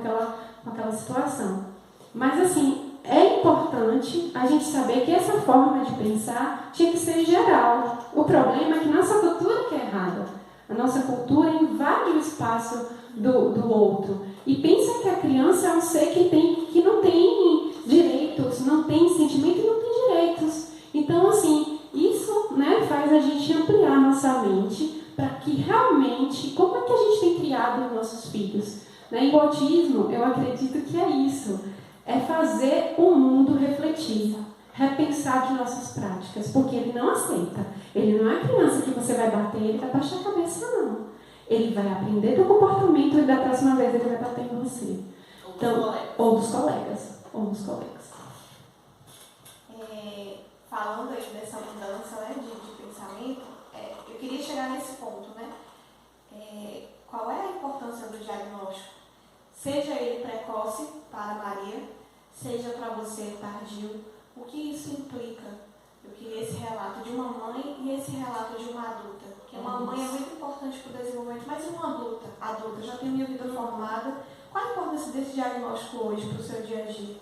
aquela situação. Mas, assim, é importante a gente saber que essa forma de pensar tinha que ser geral. O problema é que nossa cultura que é errada. A nossa cultura invade o espaço do outro. E pensa que a criança é um ser que não tem direitos, não tem sentimento e não tem direitos. Então, assim, isso, né, faz a gente ampliar a nossa mente para que realmente, como é que a gente tem criado os nossos filhos? Né? E o autismo, eu acredito que é isso, é fazer o mundo refletir, repensar de nossas práticas, porque ele não aceita. Ele não é criança que você vai bater, ele vai baixar a cabeça, não. Ele vai aprender do comportamento e da próxima vez ele vai bater em você. Ou dos colegas. Falando aí dessa mudança, né, de pensamento, eu queria chegar nesse ponto, né? Qual é a importância do diagnóstico? Seja ele precoce para Maria, seja para você tardio, o que isso implica? Eu queria esse relato de uma mãe e esse relato de uma adulta. Porque uma mãe é muito importante para o desenvolvimento, mas uma adulta, já tem minha vida formada. Qual a importância desse diagnóstico hoje para o seu dia a dia?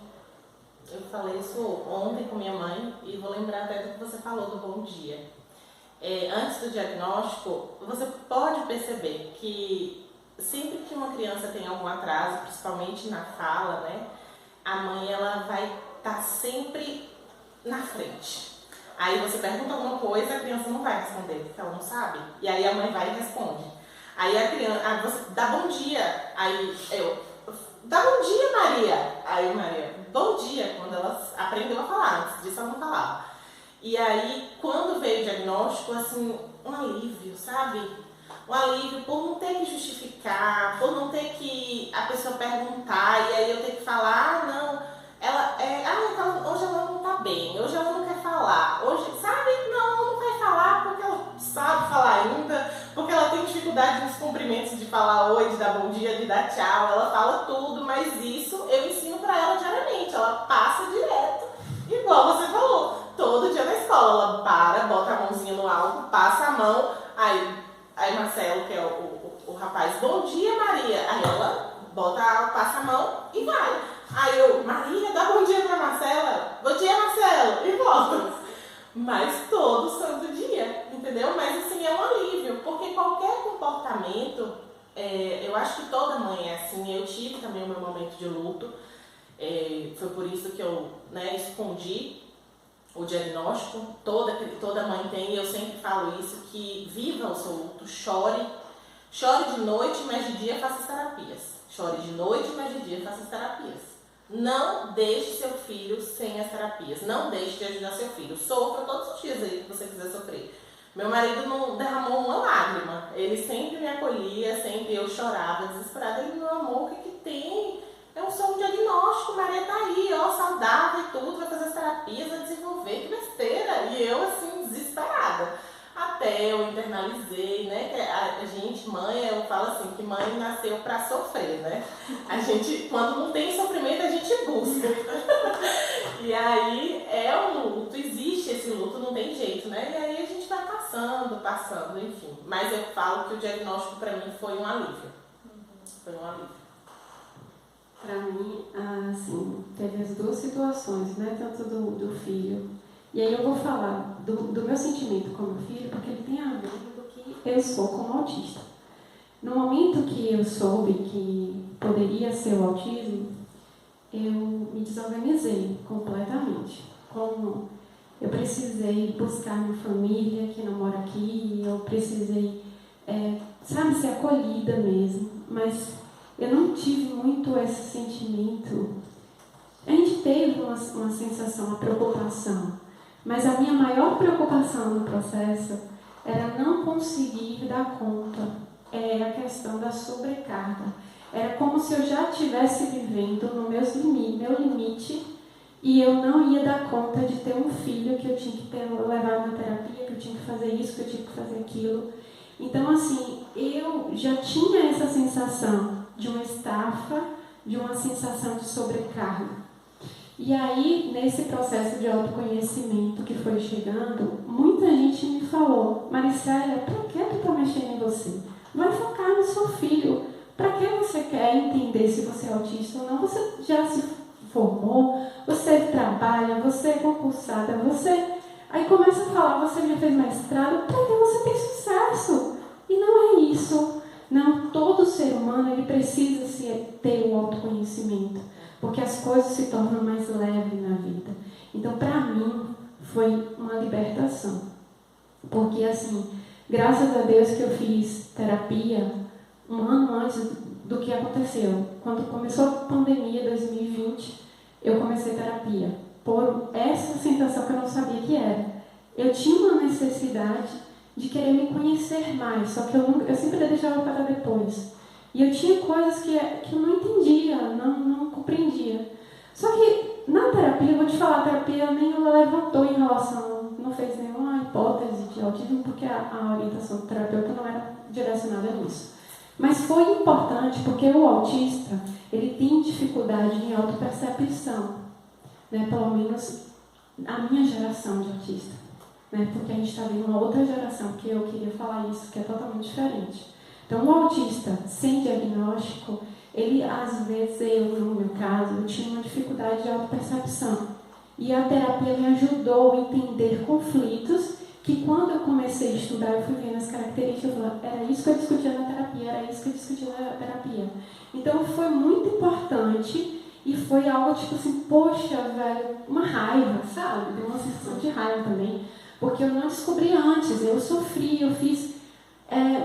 Eu falei isso ontem com minha mãe e vou lembrar até do que você falou do bom dia. Antes do diagnóstico, você pode perceber que sempre que uma criança tem algum atraso, principalmente na fala, né, a mãe ela vai estar sempre na frente. Aí você pergunta alguma coisa, a criança não vai responder, porque ela não sabe. E aí a mãe vai e responde. Aí a criança, você dá bom dia. Aí dá bom dia, Maria. Aí Maria, bom dia, quando ela aprendeu a falar, antes disso ela não falava. E aí, quando veio o diagnóstico, assim, um alívio, sabe? Um alívio por não ter que justificar, por não ter que a pessoa perguntar, e aí eu ter que falar, não, hoje ela não tá bem, hoje ela não quer falar, hoje, sabe? Não, ela não vai falar porque ela sabe falar ainda, porque ela tem dificuldade nos cumprimentos de falar oi, de dar bom dia, de dar tchau, ela fala tudo. Mas isso eu ensino para ela diariamente. Ela passa direto, igual você falou. Todo dia na escola, ela para, bota a mãozinha no alto, passa a mão, aí Marcelo, que é o rapaz, bom dia, Maria. Aí ela passa a mão e vai. Aí eu, Maria, dá bom dia pra Marcela. Bom dia, Marcelo. E volta. Mas todo santo dia, entendeu? Mas assim, é um alívio, porque qualquer comportamento, eu acho que toda mãe é assim. Eu tive também o meu momento de luto. Foi por isso que eu escondi o diagnóstico. Toda mãe tem, e eu sempre falo isso, que viva o seu luto, chore de noite, mas de dia faça as terapias. Chore de noite, mas de dia faça as terapias. Não deixe seu filho sem as terapias. Não deixe de ajudar seu filho. Sofra todos os dias aí que você quiser sofrer. Meu marido não derramou uma lágrima. Ele sempre me acolhia, sempre eu chorava, desesperada. Ele, meu amor, o que tem? É só um diagnóstico, Maria tá aí, ó, saudável e tudo, vai fazer as terapias, vai desenvolver, que besteira. E eu, assim, desesperada. Até eu internalizei, né, que a gente, mãe, eu falo assim, que mãe nasceu pra sofrer, né? A gente, quando não tem sofrimento, a gente busca. E aí, um luto, existe esse luto, não tem jeito, né? E aí a gente vai passando, enfim. Mas eu falo que o diagnóstico pra mim foi um alívio. Foi um alívio. Para mim, assim, teve as duas situações, né? Tanto do filho. E aí eu vou falar do meu sentimento como filho, porque ele tem a ver com o que eu sou como autista. No momento que eu soube que poderia ser o autismo, eu me desorganizei completamente. Como eu precisei buscar minha família que não mora aqui, eu precisei, ser acolhida mesmo, mas eu não tive muito esse sentimento. A gente teve uma sensação, uma preocupação, mas a minha maior preocupação no processo era não conseguir dar conta, a questão da sobrecarga. Era como se eu já estivesse vivendo no meu limite e eu não ia dar conta de ter um filho que eu tinha que levar na terapia, que eu tinha que fazer isso, que eu tinha que fazer aquilo. Então, assim, eu já tinha essa sensação de uma estafa, de uma sensação de sobrecarga. E aí, nesse processo de autoconhecimento que foi chegando, muita gente me falou, Maricélia, para que tu está mexendo em você? Vai focar no seu filho. Para que você quer entender se você é autista ou não? Você já se formou, você trabalha, você é concursada, você... Aí começa a falar, você já fez mestrado, para que você tem sucesso? E não é isso. Não, todo ser humano ele precisa ter o autoconhecimento, porque as coisas se tornam mais leves na vida. Então, para mim, foi uma libertação. Porque, assim, graças a Deus que eu fiz terapia um ano antes do que aconteceu. Quando começou a pandemia, 2020, eu comecei terapia. Por essa sensação que eu não sabia que era. Eu tinha uma necessidade de querer me conhecer mais, só que eu sempre deixava para depois. E eu tinha coisas que eu não entendia, não compreendia. Só que na terapia, eu vou te falar, a terapia nem levantou em relação, não fez nenhuma hipótese de autismo, porque a orientação do terapeuta não era direcionada nisso. Mas foi importante porque o autista, ele tem dificuldade em autopercepção, né? Pelo menos a minha geração de autista, né? Porque a gente está vendo uma outra geração, que eu queria falar isso, que é totalmente diferente. Então, o autista sem diagnóstico, ele, às vezes, no meu caso, eu tinha uma dificuldade de autopercepção. E a terapia me ajudou a entender conflitos que, quando eu comecei a estudar, eu fui vendo as características, eu falei, era isso que eu discutia na terapia, era isso que eu discutia na terapia. Então, foi muito importante e foi algo tipo assim, poxa, velho, uma raiva, sabe? Deu uma sensação de raiva também, porque eu não descobri antes, eu sofri, eu fiz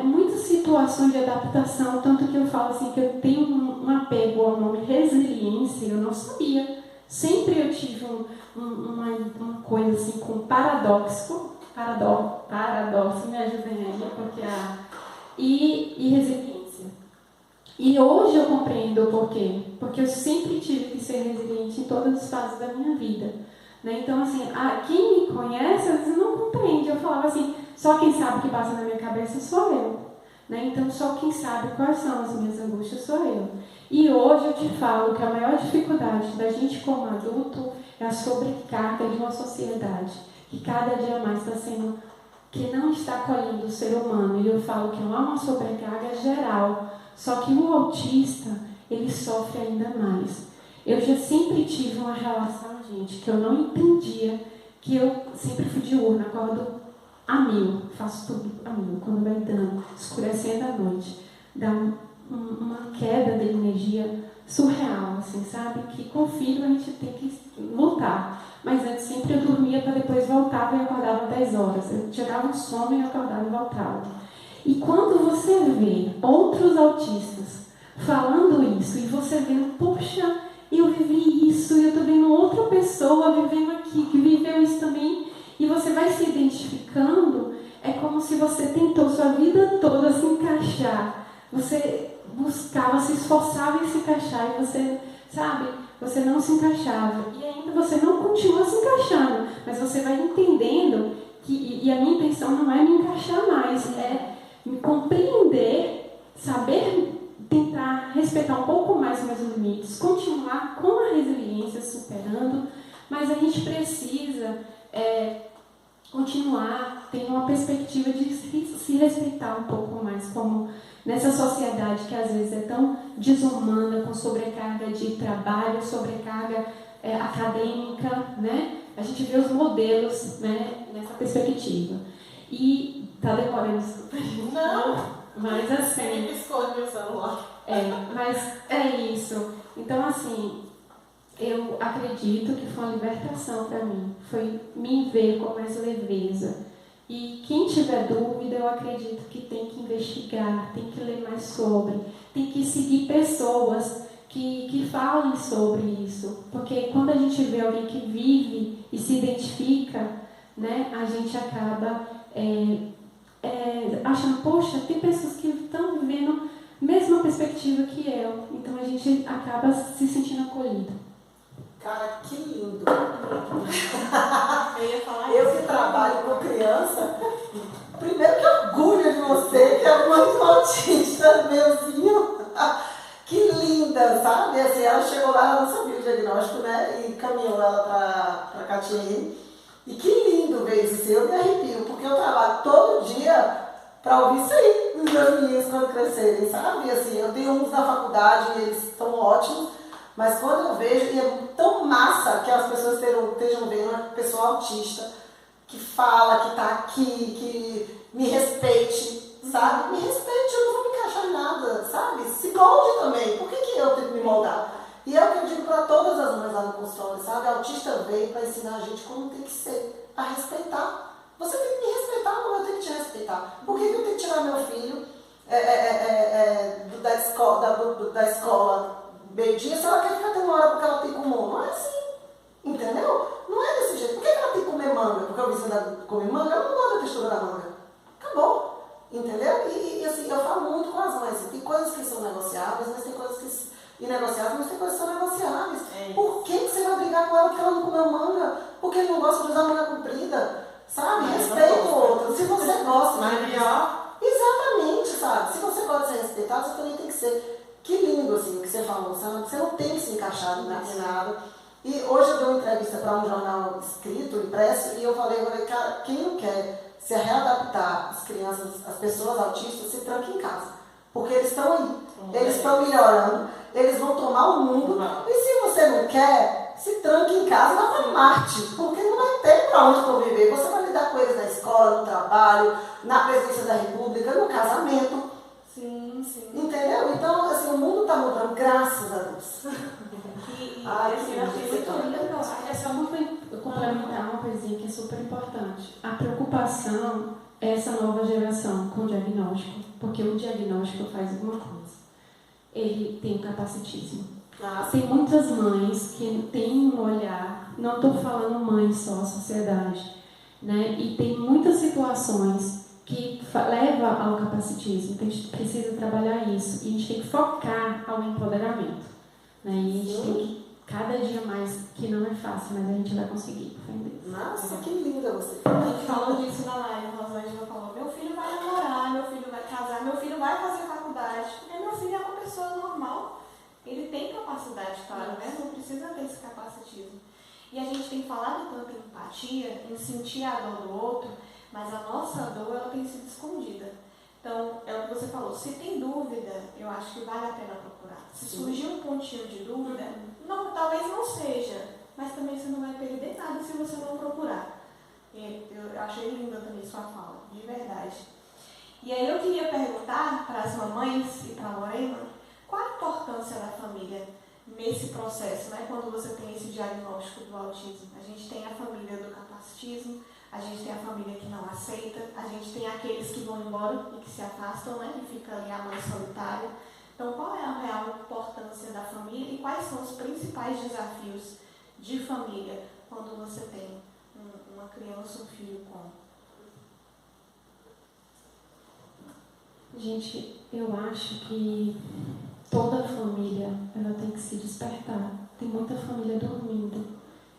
muitas situações de adaptação, tanto que eu falo assim, que eu tenho um apego ao nome resiliência, eu não sabia. Sempre eu tive uma coisa assim com paradoxo, me ajudem aí, porque e resiliência. E hoje eu compreendo o porquê, porque eu sempre tive que ser resiliente em todas as fases da minha vida. Né? Então, assim, quem me conhece, às vezes não compreende. Eu falava assim, só quem sabe o que passa na minha cabeça sou eu. Né? Então, só quem sabe quais são as minhas angústias sou eu. E hoje eu te falo que a maior dificuldade da gente como adulto é a sobrecarga de uma sociedade que cada dia mais está sendo, que não está acolhendo o ser humano. E eu falo que não há uma sobrecarga geral, só que o autista, ele sofre ainda mais. Eu já sempre tive uma relação, gente, que eu não entendia, que eu sempre fui diurna, acordo a 1000, faço tudo a 1000, quando vai dando, escurecendo à noite, dá uma queda de energia surreal, assim, sabe? Que com o filho a gente tem que lutar. Mas antes sempre eu dormia para depois voltava e acordava 10 horas. Eu tirava um sono e acordava e voltava. E quando você vê outros autistas falando isso, e você vendo, poxa, eu vivi isso, e eu estou vendo outra pessoa vivendo aqui, que viveu isso também, e você vai se identificando, é como se você tentou sua vida toda se encaixar. Você buscava, se esforçava em se encaixar, e você, sabe, você não se encaixava. E ainda você não continua se encaixando, mas você vai entendendo que, e a minha intenção não é me encaixar mais, é me compreender, saber tentar respeitar um pouco mais meus limites, continuar com a resiliência, superando, mas a gente precisa continuar tendo uma perspectiva de se respeitar um pouco mais, como nessa sociedade que às vezes é tão desumana, com sobrecarga de trabalho, sobrecarga acadêmica, né? A gente vê os modelos, né, nessa perspectiva. E tá demorando isso. Não! Mas assim... Piscou meu celular. Mas é isso. Então, assim, eu acredito que foi uma libertação para mim. Foi me ver com mais leveza. E quem tiver dúvida, eu acredito que tem que investigar, tem que ler mais sobre, tem que seguir pessoas que falem sobre isso. Porque quando a gente vê alguém que vive e se identifica, né, a gente acaba achando, poxa, tem pessoas que estão vivendo a mesma perspectiva que eu. Então a gente acaba se sentindo acolhido. Cara, que lindo! Eu ia falar Eu isso. que trabalho com criança, primeiro que orgulho de você, que é muito autista, meuzinho. Que linda, sabe? Assim, ela chegou lá, ela não sabia o diagnóstico, né? E caminhou ela para Catiene. E que lindo ver isso. Eu me arrepio, porque eu trabalho todo dia para ouvir isso aí dos meus meninos quando crescerem, sabe? Assim, eu tenho uns na faculdade e eles estão ótimos, mas quando eu vejo, e é tão massa que as pessoas estejam vendo uma pessoa autista que fala, que está aqui, que me respeite, sabe? Me respeite, eu não vou me encaixar em nada, sabe? Se molde também, por que eu tenho que me moldar? E é o que eu digo para todas as mães lá no consultório, sabe? A autista veio para ensinar a gente como tem que ser, a respeitar. Você tem que me respeitar como eu tenho que te respeitar. Por que eu tenho que tirar meu filho da escola meio-dia se ela quer ficar até uma hora porque ela tem comum? Não é assim, entendeu? Não é desse jeito. Por que ela tem que comer manga? Porque o vizinho dela come manga, ela não gosta da textura da manga. Acabou, entendeu? E assim, eu falo muito com as mães. Tem coisas que são negociáveis, mas tem coisas que inegociáveis, mas tem coisas que são negociáveis. Por que você vai brigar com ela porque ela não comeu manga? Porque ele não gosta de usar manga comprida? Sabe? Respeita o outro. Se você gosta de exatamente, sabe? Se você gosta de ser respeitado, você também tem que ser. Que lindo, assim, o que você falou, sabe? Você não tem que se encaixar em nada. E hoje eu dei uma entrevista para um jornal escrito, impresso, e eu falei, cara, quem não quer se readaptar, as crianças, as pessoas autistas, se tranca em casa. Porque eles estão aí, eles estão melhorando, eles vão tomar o mundo. E se você não quer, se tranca em casa e vá para Marte, porque não vai ter para onde conviver. Você vai lidar com eles na escola, no trabalho, na presidência da República, no casamento. Sim, sim. Entendeu? Então, assim, o mundo está mudando, graças a Deus. Assim, eu achei muito lindo. É só complementar uma coisinha que é super importante. A preocupação é essa nova geração com o diagnóstico, porque o diagnóstico faz alguma coisa. Ele tem o capacitismo. Tem muitas mães que têm um olhar, não estou falando mães só, a sociedade, né? E tem muitas situações que leva ao capacitismo, que a gente precisa trabalhar isso, e a gente tem que focar ao empoderamento, né? E a gente tem que, cada dia mais, que não é fácil, mas a gente vai conseguir aprender. Nossa, que linda você. A gente falou disso na live, a Rosângela falou, meu filho vai namorar, meu filho vai casar, meu filho vai fazer faculdade, porque meu filho é uma pessoa normal. tem capacidade, claro, né? Não precisa ter esse capacitismo. E a gente tem falado tanto em empatia, em sentir a dor do outro, mas a nossa dor, ela tem sido escondida. Então, é o que você falou, se tem dúvida, eu acho que vale a pena procurar. Se surgir um pontinho de dúvida, não, talvez não seja, mas também você não vai perder nada se você não procurar. Eu achei linda também sua fala, de verdade. E aí eu queria perguntar para as mamães e para a Lorena, qual a importância da família nesse processo, né? Quando você tem esse diagnóstico do autismo? A gente tem a família do capacitismo, a gente tem a família que não aceita, a gente tem aqueles que vão embora e que se afastam, né? E fica ali a mãe solitária. Então, qual é a real importância da família e quais são os principais desafios de família quando você tem uma criança, um filho com? Gente, eu acho que toda família ela tem que se despertar. Tem muita família dormindo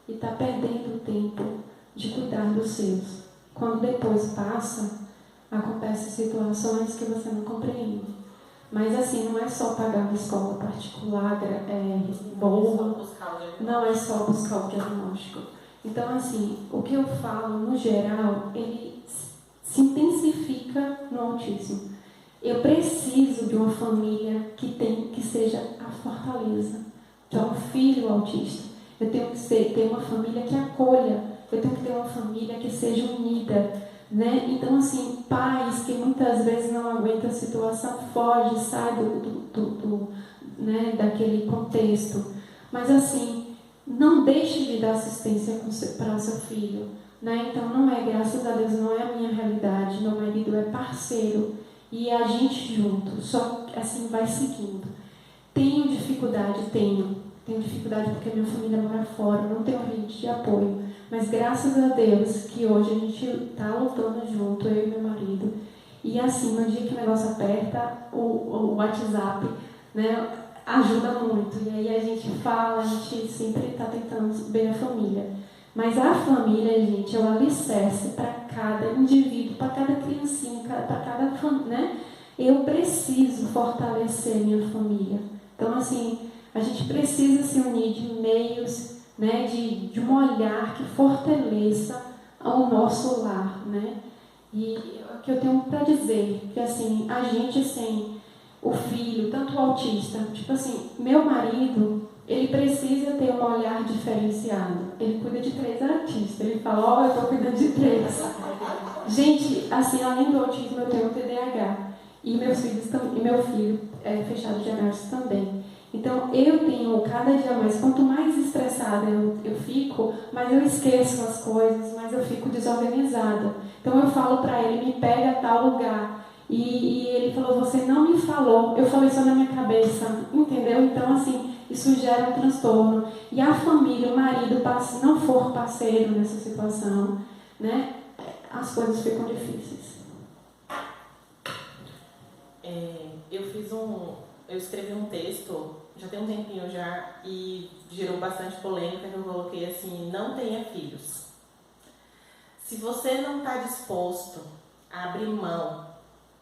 e está perdendo o tempo de cuidar dos seus. Quando depois passa, acontecem situações que você não compreende. Mas assim, não é só pagar uma escola particular boa, não é só buscar o diagnóstico. Então assim, o que eu falo no geral, ele se intensifica no autismo. Eu preciso de uma família que seja a fortaleza para um filho autista. Eu tenho que ter uma família que acolha. Eu tenho que ter uma família que seja unida, né? Então, assim, pais que muitas vezes não aguentam a situação, foge, sai né, daquele contexto. Mas, assim, não deixe de dar assistência para o seu filho, né? Então, não é, graças a Deus, não é a minha realidade. Meu marido é parceiro e a gente junto, só assim vai seguindo. Tenho dificuldade porque minha família mora fora, não tenho rede de apoio. Mas graças a Deus que hoje a gente está lutando junto, eu e meu marido. E assim, no dia que o negócio aperta, o WhatsApp, né, ajuda muito. E aí a gente fala, a gente sempre está tentando ver a família. Mas a família, gente, é o alicerce para cada indivíduo, para cada criancinha, para cada né? Eu preciso fortalecer minha família. Então, assim, a gente precisa se unir de meios, né, de um olhar que fortaleça o nosso lar, né? E o que eu tenho para dizer, que assim, a gente, assim, o filho, tanto o autista, tipo assim, meu marido, ele precisa ter um olhar diferenciado. Ele cuida de 3 autistas, ele fala, eu estou cuidando de 3. Gente, assim, além do autismo, eu tenho o TDAH. E meu filho é fechado de análise também. Então, eu tenho cada dia mais, quanto mais estressada eu fico, mais eu esqueço as coisas, mais eu fico desorganizada. Então, eu falo para ele, me pega a tal lugar. E ele falou, você não me falou, eu falei só na minha cabeça, entendeu? Então, assim, isso gera um transtorno. E a família, o marido, se não for parceiro nessa situação, né, as coisas ficam difíceis. Eu escrevi um texto, já tem um tempinho já, e gerou bastante polêmica, que eu coloquei assim, não tenha filhos. Se você não está disposto a abrir mão,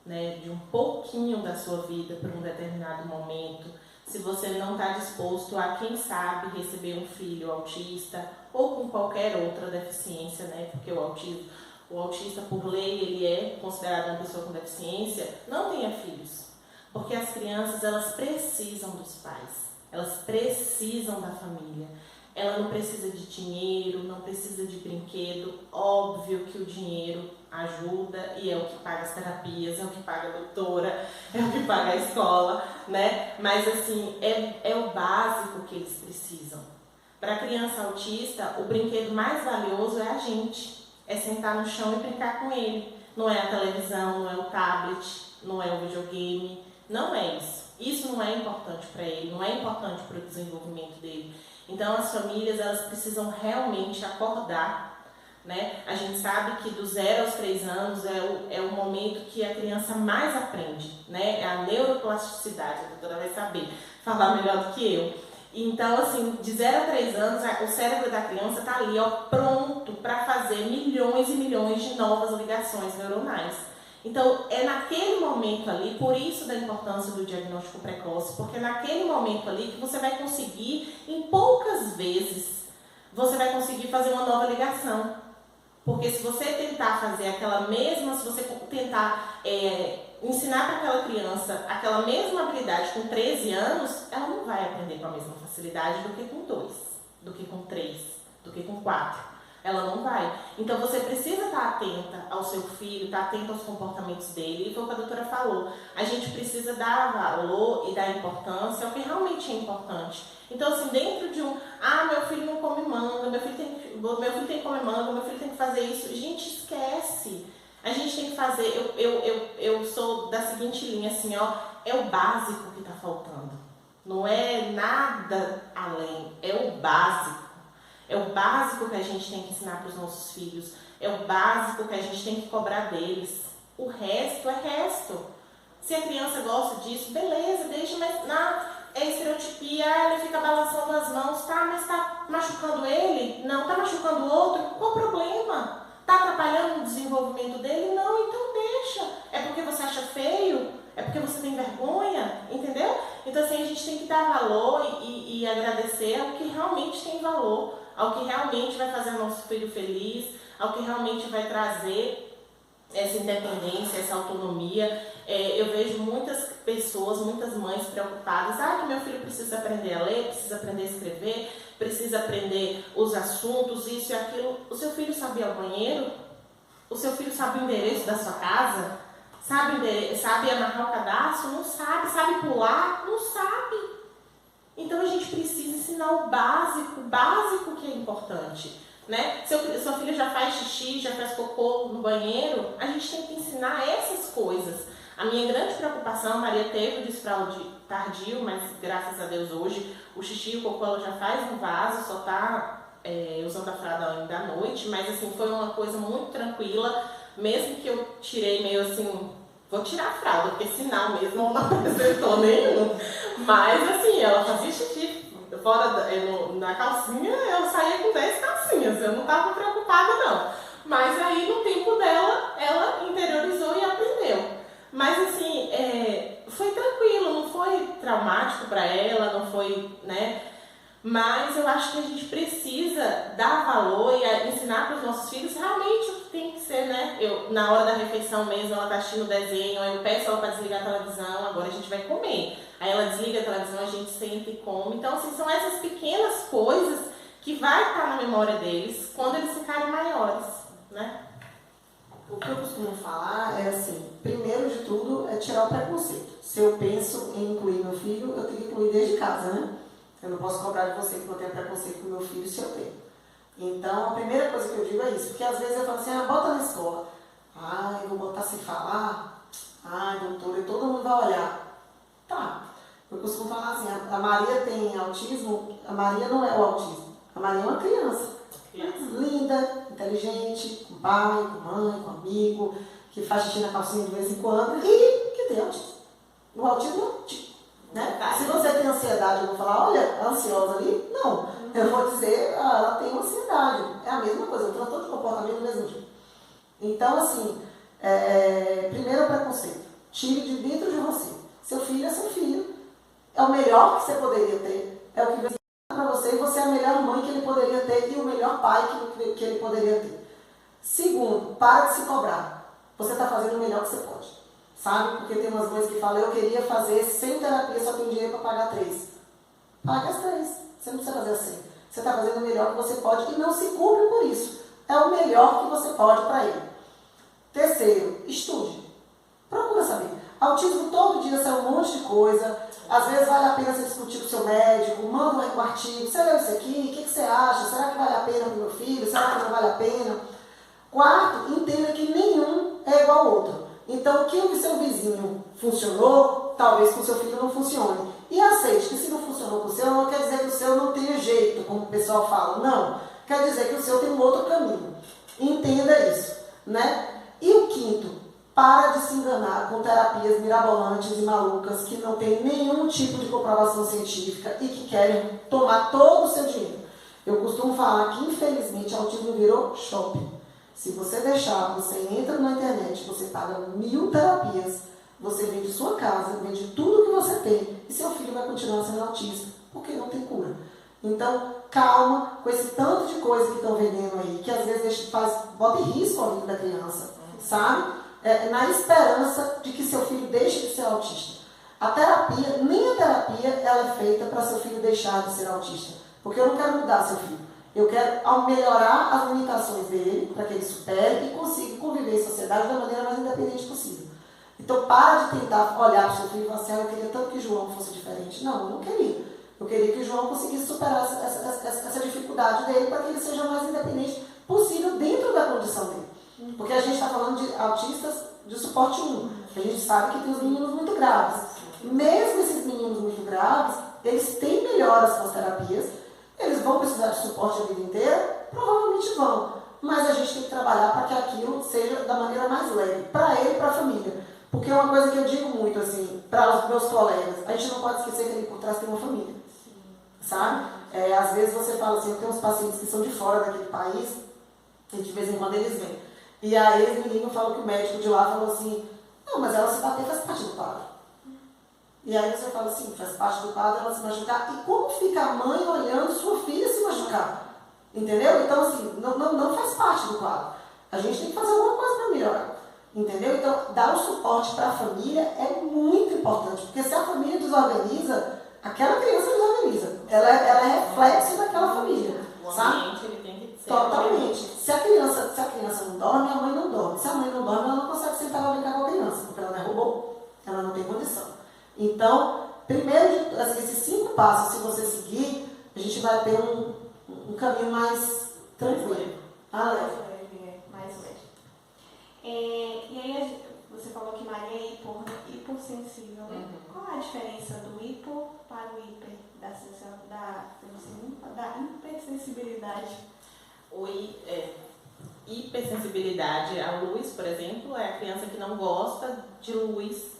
né, de um pouquinho da sua vida para um determinado momento, se você não está disposto a, quem sabe, receber um filho autista ou com qualquer outra deficiência, né, porque o autista, por lei, ele é considerado uma pessoa com deficiência, não tenha filhos. Porque as crianças, elas precisam dos pais, elas precisam da família. Ela não precisa de dinheiro, não precisa de brinquedo. Óbvio que o dinheiro ajuda e é o que paga as terapias, é o que paga a doutora, é o que paga a escola, né? Mas assim, é o básico que eles precisam. Para a criança autista, o brinquedo mais valioso é a gente. É sentar no chão e brincar com ele. Não é a televisão, não é o tablet, não é o videogame, não é isso. Isso não é importante para ele, não é importante para o desenvolvimento dele. Então, as famílias, elas precisam realmente acordar, né? A gente sabe que do 0 aos 3 anos é o momento que a criança mais aprende, né? É a neuroplasticidade, a doutora vai saber falar melhor do que eu. Então, assim, de 0 a 3 anos, o cérebro da criança está ali, ó, pronto para fazer milhões e milhões de novas ligações neuronais. Então, é naquele momento ali, por isso da importância do diagnóstico precoce, porque é naquele momento ali que você vai conseguir, em poucas vezes, você vai conseguir fazer uma nova ligação. Porque se você tentar fazer aquela mesma, se você tentar ensinar para aquela criança aquela mesma habilidade com 13 anos, ela não vai aprender com a mesma facilidade do que com 2, do que com 3, do que com 4. Ela não vai. Então você precisa estar atenta ao seu filho, estar atenta aos comportamentos dele. E foi o que a doutora falou. A gente precisa dar valor e dar importância ao que realmente é importante. Então, assim, dentro de meu filho não come manga, meu filho tem que comer manga, meu filho tem que fazer isso. Gente, esquece. A gente tem que fazer, eu sou da seguinte linha, assim, ó, é o básico que está faltando. Não é nada além, é o básico. É o básico que a gente tem que ensinar para os nossos filhos. É o básico que a gente tem que cobrar deles. O resto é resto. Se a criança gosta disso, beleza, deixa, mas é estereotipia, ele fica balançando as mãos, tá, mas tá machucando ele? Não, tá machucando o outro? Qual o problema? Tá atrapalhando o desenvolvimento dele? Não, então deixa. É porque você acha feio? É porque você tem vergonha? Entendeu? Então, assim, a gente tem que dar valor e agradecer ao que realmente tem valor, ao que realmente vai fazer o nosso filho feliz, ao que realmente vai trazer essa independência, essa autonomia. Eu vejo muitas pessoas, muitas mães preocupadas, que meu filho precisa aprender a ler, precisa aprender a escrever, precisa aprender os assuntos, isso e aquilo. O seu filho sabe ir ao banheiro? O seu filho sabe o endereço da sua casa? Sabe amarrar o cadastro? Não sabe. Sabe pular? Não sabe. Então a gente precisa ensinar o básico que é importante. Né? Seu filho já faz xixi, já faz cocô no banheiro, a gente tem que ensinar essas coisas. A minha grande preocupação, a Maria teve o desfraude tardio, mas graças a Deus hoje o xixi e o cocô ela já faz no vaso, só está usando a fralda ainda à noite, mas assim, foi uma coisa muito tranquila, mesmo que eu tirei meio assim, vou tirar a fralda, porque sinal mesmo não apresentou nenhum, mas assim, ela fazia xixi. Na calcinha, eu saía com 10 calcinhas, eu não estava preocupada não. Mas aí no tempo dela, ela interiorizou e aprendeu. Mas assim, foi tranquilo, não foi traumático para ela, não foi, né? Mas eu acho que a gente precisa dar valor e ensinar para os nossos filhos realmente o que tem que ser, né? Na hora da refeição mesmo, ela está assistindo o desenho, eu peço ela para desligar a televisão, agora a gente vai comer. Aí ela desliga a televisão, a gente senta e come. Então, assim, são essas pequenas coisas que vai estar na memória deles quando eles ficarem maiores, né? O que eu costumo falar é assim, primeiro de tudo é tirar o preconceito. Se eu penso em incluir meu filho, eu tenho que incluir desde casa, né? Eu não posso cobrar de você que não tenha preconceito com meu filho se eu tenho. Então, a primeira coisa que eu digo é isso, porque às vezes eu falo assim, bota na escola. Eu vou botar sem falar? Doutora, e todo mundo vai olhar. Tá. Eu costumo falar assim, a Maria tem autismo, a Maria não é o autismo. A Maria é uma criança. Linda, inteligente, com pai, com mãe, com amigo, que faz xixi na calcinha de vez em quando e que tem autismo. O autismo é um tipo, né? Se você tem ansiedade, eu vou falar, olha, ansiosa ali? Não. Eu vou dizer, ela tem ansiedade. É a mesma coisa, um transtorno de comportamento do mesmo tipo. Então, assim, primeiro é o preconceito. Tire de dentro de você. Seu filho é seu filho. É o melhor que você poderia ter. É o que vai para você e você é a melhor mãe que ele poderia ter e o melhor pai que ele poderia ter. Segundo, para de se cobrar. Você está fazendo o melhor que você pode. Sabe? Porque tem umas mães que falam, eu queria fazer 100 terapias, só tenho dinheiro para pagar 3. Paga as 3. Você não precisa fazer assim. Você está fazendo o melhor que você pode e não se culpe por isso. É o melhor que você pode para ele. Terceiro, estude. Procura saber. Autismo todo dia sai um monte de coisa. Às vezes vale a pena você discutir com o seu médico, manda um artigo, você leu isso aqui, o que você acha? Será que vale a pena para o meu filho? Será que não vale a pena? Quarto, entenda que nenhum é igual ao outro. Então, o que o seu vizinho funcionou, talvez com o seu filho não funcione. E aceite que se não funcionou com o seu, não quer dizer que o seu não tenha jeito, como o pessoal fala. Não, quer dizer que o seu tem um outro caminho. Entenda isso, né? E o quinto, para de se enganar com terapias mirabolantes e malucas que não têm nenhum tipo de comprovação científica e que querem tomar todo o seu dinheiro. Eu costumo falar que, infelizmente, o autismo virou shopping. Se você deixar, você entra na internet, você paga 1000 terapias, você vende sua casa, vende tudo que você tem, e seu filho vai continuar sendo autista, porque não tem cura. Então, calma com esse tanto de coisa que estão vendendo aí, que às vezes bota em risco a vida da criança, sabe? Na esperança de que seu filho deixe de ser autista. A terapia, nem a terapia, ela é feita para seu filho deixar de ser autista, porque eu não quero mudar seu filho. Eu quero melhorar as limitações dele, para que ele supere e consiga conviver em sociedade da maneira mais independente possível. Então, para de tentar olhar para o seu filho e falar assim, eu queria tanto que João fosse diferente. Não, eu não queria. Eu queria que o João conseguisse superar essa dificuldade dele para que ele seja o mais independente possível dentro da condição dele. Porque a gente está falando de autistas de suporte 1. A gente sabe que tem os meninos muito graves. Mesmo esses meninos muito graves, eles têm melhoras com as terapias. Eles vão precisar de suporte a vida inteira? Provavelmente vão. Mas a gente tem que trabalhar para que aquilo seja da maneira mais leve, para ele e para a família. Porque é uma coisa que eu digo muito, assim, para os meus colegas, a gente não pode esquecer que ali por trás tem uma família. Sabe? Às vezes você fala assim, eu tenho uns pacientes que são de fora daquele país, e de vez em quando eles vêm. E aí eles me ligam e falam que o médico de lá falou assim, não, mas ela se bater faz parte do quadro. E aí você fala assim, faz parte do quadro ela se machucar. E como fica a mãe olhando sua filha se machucar? Entendeu? Então assim, não faz parte do quadro. A gente tem que fazer alguma coisa para melhorar. Entendeu? Então, dar o suporte para a família é muito importante. Porque se a família desorganiza, aquela criança desorganiza. Ela é reflexo daquela família. O sabe? ambiente ele tem que ser. Totalmente. Se a criança não dorme, a mãe não dorme. Se a mãe não dorme, ela não consegue sentar para brincar com a criança, porque ela não é robô. Ela não tem condição. Então, primeiro, assim, esses 5 passos, se você seguir, a gente vai ter um caminho mais tranquilo. Mais leve. E aí, você falou que Maria é hipossensível, né? Qual é a diferença do hipo para o hiper, da hipersensibilidade? Hipersensibilidade à luz, por exemplo, é a criança que não gosta de luz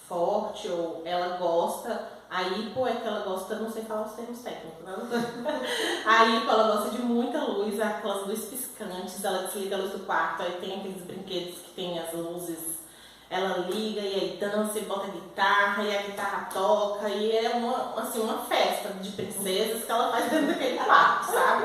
forte, ou ela gosta, a hipo é que ela gosta, não sei falar os termos técnicos, né? A hipo, ela gosta de muita luz, aquelas luzes piscantes, ela desliga a luz do quarto, aí tem aqueles brinquedos que tem as luzes, ela liga e aí dança e bota guitarra, e a guitarra toca, e é uma festa de princesas que ela faz dentro daquele quarto, sabe?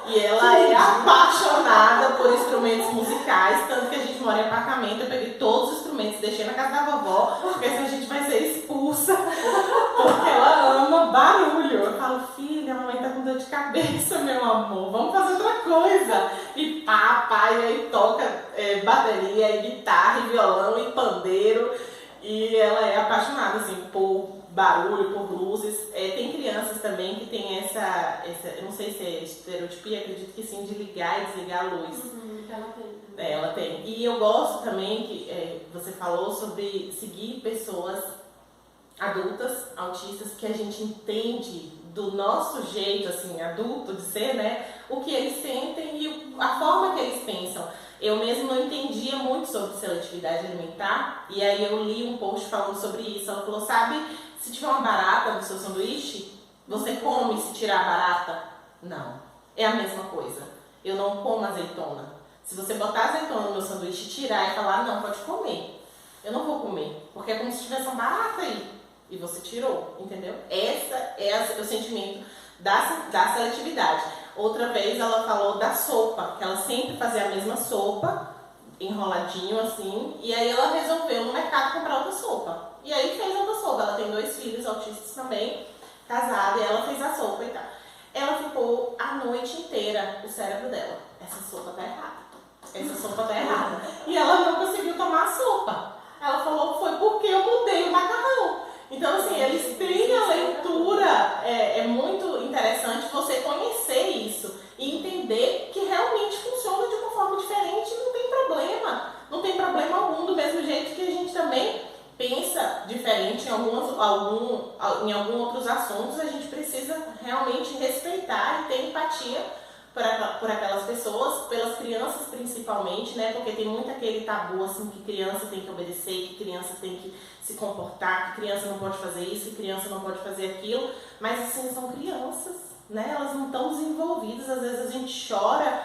E ela é apaixonada por instrumentos musicais, tanto que a gente mora em apartamento, eu peguei todos os instrumentos, deixei na casa da vovó, porque assim a gente vai ser expulsa, porque ela ama barulho. Eu falo, filha, a mamãe tá com dor de cabeça, meu amor, vamos fazer outra coisa. E pá, e aí toca bateria, e guitarra, e violão, e pandeiro, e ela é apaixonada, assim, por barulho, por luzes. Tem crianças também que tem essa, eu não sei se é estereotipia, acredito que sim, de ligar e desligar a luz. Ela tem. Ela tem. E eu gosto também que você falou sobre seguir pessoas adultas, autistas, que a gente entende do nosso jeito, assim, adulto de ser, né? O que eles sentem e a forma que eles pensam. Eu mesmo não entendia muito sobre seletividade alimentar, e aí eu li um post falando sobre isso. Ela falou, sabe, se tiver uma barata no seu sanduíche, você come se tirar a barata? Não. É a mesma coisa. Eu não como azeitona. Se você botar azeitona no meu sanduíche, tirar e falar, não, pode comer. Eu não vou comer, porque é como se tivesse uma barata aí. E você tirou, entendeu? Esse é o sentimento da seletividade. Outra vez ela falou da sopa, que ela sempre fazia a mesma sopa, enroladinho assim, e aí ela resolveu no mercado comprar outra sopa. E aí fez outra sopa. Ela tem 2 filhos autistas também, casada, e ela fez a sopa e tal. Ela ficou a noite inteira, o cérebro dela, essa sopa tá errada. Essa sopa tá errada. E ela não conseguiu tomar a sopa. Ela falou, foi porque eu mudei o macarrão. Então, assim, eles têm a leitura, é muito interessante você conhecer isso e entender que realmente funciona de uma forma diferente e não tem problema algum, do mesmo jeito que a gente também pensa diferente em alguns outros assuntos. A gente precisa realmente respeitar e ter empatia por aquelas pessoas, pelas crianças principalmente, né? Porque tem muito aquele tabu, assim, que criança tem que obedecer, que criança tem que se comportar, que criança não pode fazer isso, que criança não pode fazer aquilo, mas assim, são crianças, né? Elas não estão desenvolvidas, às vezes a gente chora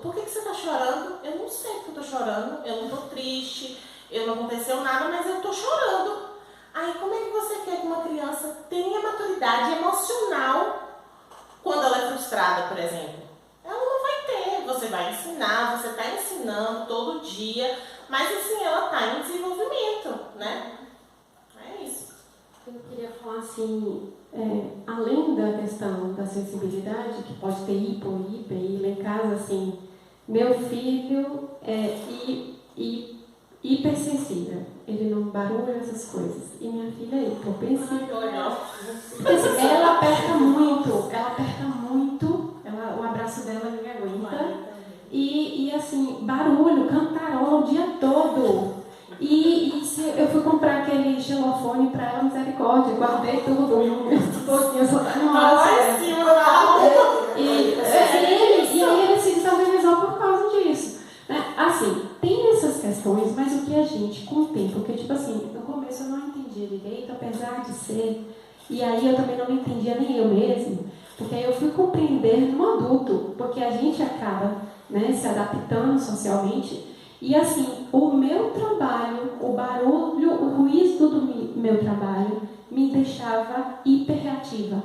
Por que você está chorando? Eu não sei porque eu estou chorando, eu não estou triste, não aconteceu nada, mas eu estou chorando. Aí como é que você quer que uma criança tenha maturidade emocional quando ela é frustrada, por exemplo? Ela não vai ter, você vai ensinar, você está ensinando todo dia, mas assim, ela está em desenvolvimento, né? É isso. Eu queria falar assim, além da questão da sensibilidade, que pode ter hipo, hiper, e lá em casa, assim, meu filho é hipersensível, ele não barulha essas coisas, e minha filha é hipopensiva. Ela aperta muito, o abraço dela ninguém aguenta, e assim, barulho, cantarola o dia todo. E eu fui comprar aquele xilofone para ela, misericórdia, guardei tudo, um pouquinho, só tá e aí ele se desorganizou por causa disso. Né? Assim, tem essas questões, mas o que a gente, com o tempo, porque tipo assim, no começo eu não entendia direito, apesar de ser, e aí eu também não me entendia nem eu mesmo, porque aí eu fui compreender no adulto, porque a gente acaba, né, se adaptando socialmente. E assim, o meu trabalho, o barulho, o ruído do meu trabalho me deixava hiperreativa.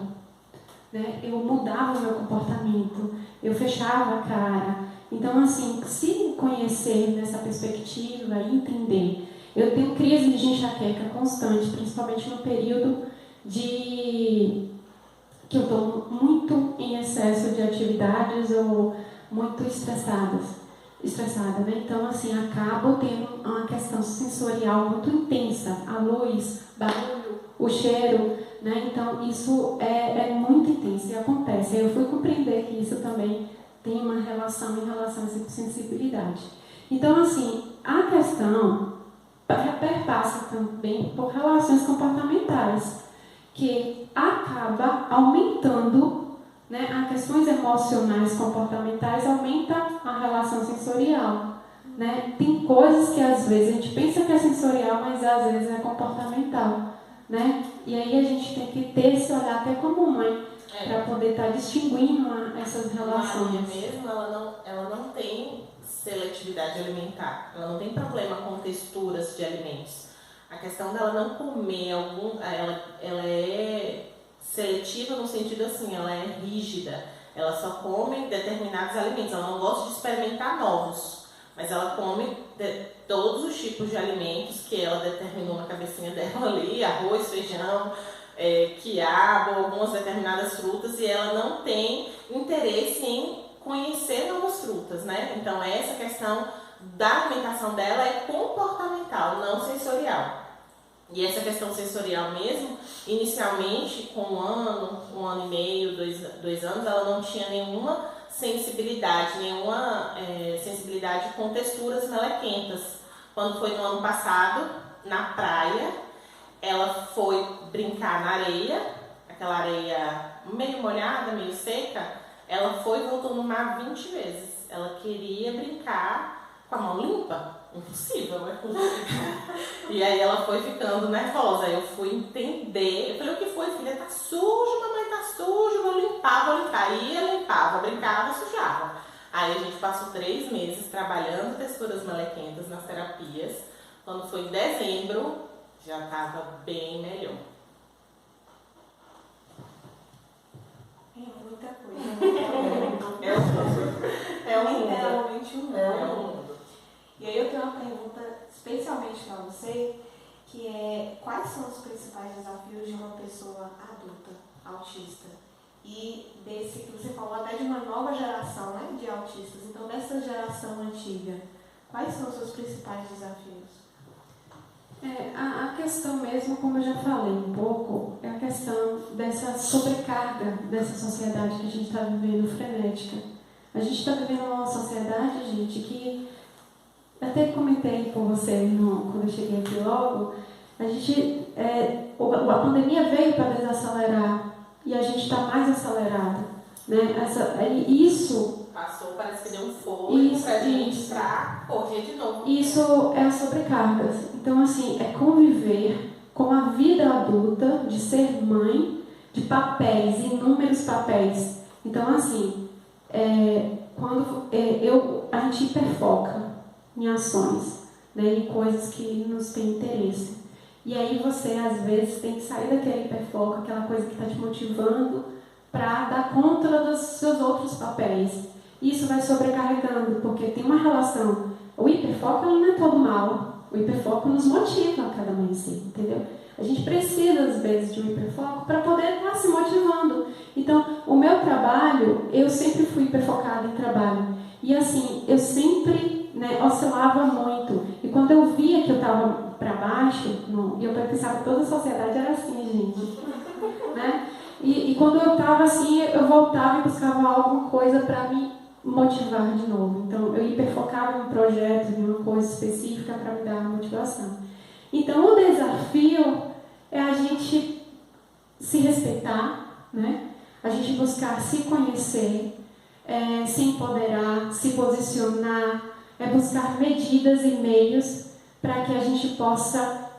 Né? Eu mudava o meu comportamento, eu fechava a cara. Então, assim, se conhecer nessa perspectiva e entender, eu tenho crise de enxaqueca constante, principalmente no período que eu estou muito em excesso de atividades ou muito estressada, né? Então, assim, acabo tendo uma questão sensorial muito intensa, a luz, barulho, o cheiro, né? Então, isso é muito intenso e acontece. Eu fui compreender que isso também tem uma relação em relação a essa sensibilidade. Então, assim, a questão perpassa também por relações comportamentais, que acaba aumentando, né, as questões emocionais, comportamentais, aumenta a relação sensorial. Né? Tem coisas que às vezes a gente pensa que é sensorial, mas às vezes é comportamental. Né? E aí a gente tem que ter esse olhar até como mãe, para poder estar distinguindo essas relações. A Maria mesmo, ela não tem seletividade alimentar, ela não tem problema com texturas de alimentos. A questão dela não comer ela é seletiva no sentido assim, ela é rígida, ela só come determinados alimentos, ela não gosta de experimentar novos, mas ela come todos os tipos de alimentos que ela determinou na cabecinha dela ali, arroz, feijão, quiabo, algumas determinadas frutas, e ela não tem interesse em conhecer novas frutas, né? Então essa questão da alimentação dela é comportamental, não sensorial. E essa questão sensorial mesmo, inicialmente, com um ano e meio, 2 anos, ela não tinha nenhuma sensibilidade com texturas melequentas. Quando foi no ano passado, na praia, ela foi brincar na areia, aquela areia meio molhada, meio seca, ela foi e voltou no mar 20 vezes. Ela queria brincar com a mão limpa. Impossível, não é possível. E aí ela foi ficando nervosa. Aí eu fui entender. Eu falei, o que foi, filha? Tá sujo, mamãe, tá sujo. Vou limpar. Ia, limpava, brincava, sujava. Aí a gente passou 3 meses trabalhando texturas melequentas nas terapias. Quando foi em dezembro, já estava bem melhor. É muita coisa. É literalmente um mundo. E aí eu tenho uma pergunta especialmente para você, que é: quais são os principais desafios de uma pessoa adulta, autista? E desse que você falou até de uma nova geração, né, de autistas. Então, dessa geração antiga, quais são os seus principais desafios? A questão mesmo, como eu já falei um pouco, é a questão dessa sobrecarga dessa sociedade que a gente está vivendo frenética. A gente está vivendo uma sociedade, gente, que até comentei com você quando eu cheguei aqui logo, a pandemia veio para desacelerar e a gente está mais acelerado. Né? Isso passou, parece que deu um fôlego para a gente para correr de novo. Isso é a sobrecarga. Então, assim, é conviver com a vida adulta, de ser mãe, de papéis, inúmeros papéis. Então, assim, quando a gente hiperfoca em ações, né, em coisas que nos têm interesse. E aí você, às vezes, tem que sair daquele hiperfoco, aquela coisa que está te motivando para dar conta dos seus outros papéis. Isso vai sobrecarregando, porque tem uma relação. O hiperfoco não é todo mal. O hiperfoco nos motiva a cada amanhecer, entendeu? A gente precisa, às vezes, de um hiperfoco para poder estar se motivando. Então, o meu trabalho, eu sempre fui hiperfocada em trabalho. E assim, eu sempre, né, oscilava muito. E quando eu via que eu estava para baixo, e eu pensava que toda a sociedade era assim, gente. Né? E quando eu estava assim, eu voltava e buscava alguma coisa para me motivar de novo. Então, eu hiperfocava em um projeto, em uma coisa específica para me dar motivação. Então, o desafio é a gente se respeitar, né? A gente buscar se conhecer, se empoderar, se posicionar, buscar medidas e meios para que a gente possa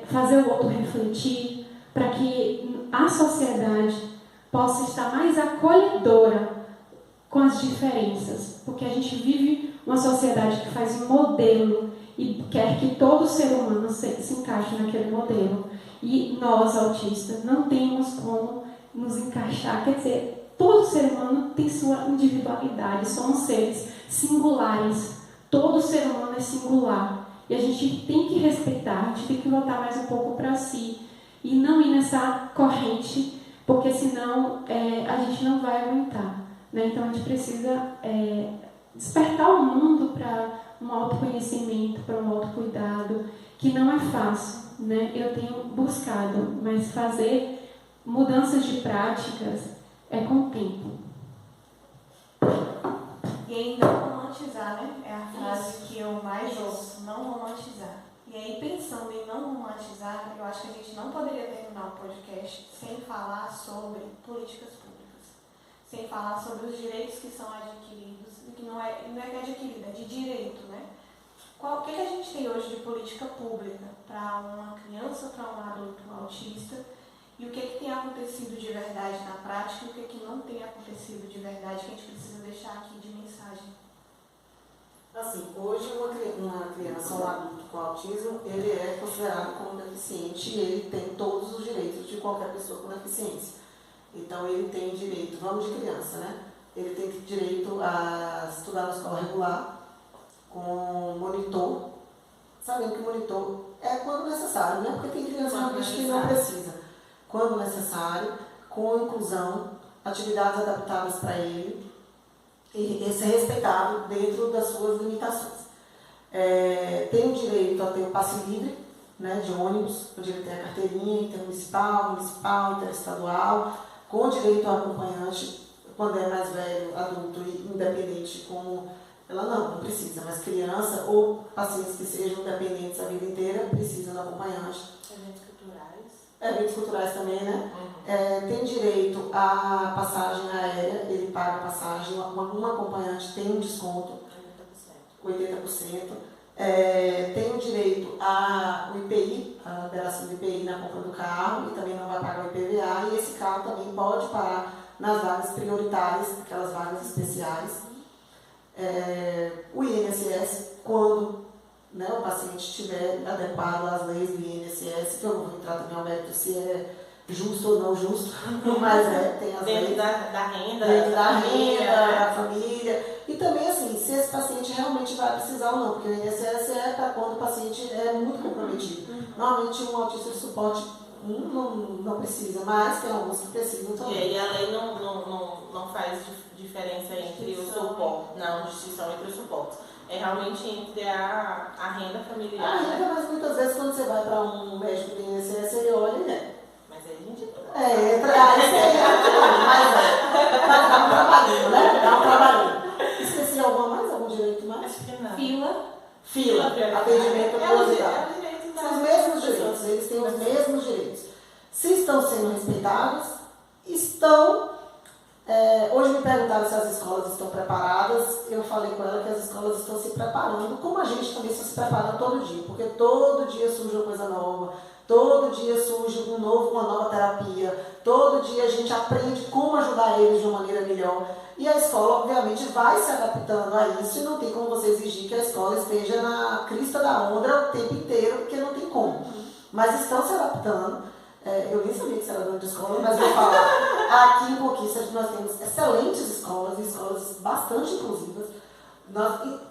fazer o outro refletir, para que a sociedade possa estar mais acolhedora com as diferenças, porque a gente vive uma sociedade que faz um modelo e quer que todo ser humano se encaixe naquele modelo. E nós, autistas, não temos como nos encaixar. Quer dizer, todo ser humano tem sua individualidade, somos seres singulares. Todo ser humano é singular. E a gente tem que respeitar, a gente tem que voltar mais um pouco para si. E não ir nessa corrente, porque senão a gente não vai aguentar. Né? Então a gente precisa despertar o mundo para um autoconhecimento, para um autocuidado, que não é fácil, né? Eu tenho buscado, mas fazer mudanças de práticas é com o tempo. E aí não romantizar, né? É a frase que eu mais ouço, não romantizar. E aí pensando em não romantizar, eu acho que a gente não poderia terminar o podcast sem falar sobre políticas públicas, sem falar sobre os direitos que são adquiridos, e que não é que é adquirido, é de direito, né? O que a gente tem hoje de política pública para uma criança, para um adulto autista, e o que tem acontecido de verdade na prática e o que não tem acontecido de verdade, que a gente precisa deixar aqui de mensagem. Assim, hoje uma criança ou um adulto com autismo, ele é considerado como deficiente e ele tem todos os direitos de qualquer pessoa com deficiência. Então ele tem direito, vamos de criança, né? Ele tem direito a estudar na escola regular, com monitor, sabendo que o monitor é quando necessário, né? Porque tem criança realmente que não precisa. Quando necessário, com inclusão, atividades adaptadas para ele, e ser respeitado dentro das suas limitações. Tem o direito a ter o passe livre, né, de ônibus, onde ele tem a carteirinha intermunicipal, municipal, interestadual, com direito ao acompanhante, quando é mais velho, adulto e independente, como ela não precisa, mas criança ou pacientes que sejam dependentes a vida inteira precisam do acompanhante. Eventos culturais. Eventos culturais também, né? Tem direito à passagem aérea, ele paga a passagem, um acompanhante tem um desconto, 80%. Tem o direito ao IPI, a liberação do IPI na compra do carro, e também não vai pagar o IPVA, e esse carro também pode parar nas vagas prioritárias, aquelas vagas especiais. O INSS, quando, né, o paciente estiver adequado às leis do INSS, que eu não vou entrar também ao mérito se é justo ou não justo, mas tem as dentro leis. da renda, Dentro da família, renda, da família. E também, assim, se esse paciente realmente vai precisar ou não, porque o INSS é para quando o paciente é muito comprometido. Normalmente um autista de suporte não precisa, mas tem alguns que precisam também. E aí a lei não faz diferença entre o suporte, não, distinção entre os suportes. É realmente entre a renda familiar. A renda, mas muitas vezes quando você vai para um médico do INSS, ele olha e Mas aí a gente mas dá um trabalhinho, né? Dá um trabalhinho. Esqueci algum direito mais? Acho que não. Fila, atendimento prioritário. São os mesmos direitos, eles têm os mesmos direitos. Se estão sendo respeitados, estão. Hoje me perguntaram se as escolas estão preparadas. Eu falei com ela que as escolas estão se preparando, como a gente também está se preparando todo dia, porque todo dia surge uma coisa nova, todo dia surge uma nova terapia, todo dia a gente aprende como ajudar eles de uma maneira melhor. E a escola, obviamente, vai se adaptando a isso e não tem como você exigir que a escola esteja na crista da onda o tempo inteiro, porque não tem como. Mas estão se adaptando. Eu nem sabia que você era dona de escola, mas vou falar. Aqui em Conquista nós temos excelentes escolas, e escolas bastante inclusivas.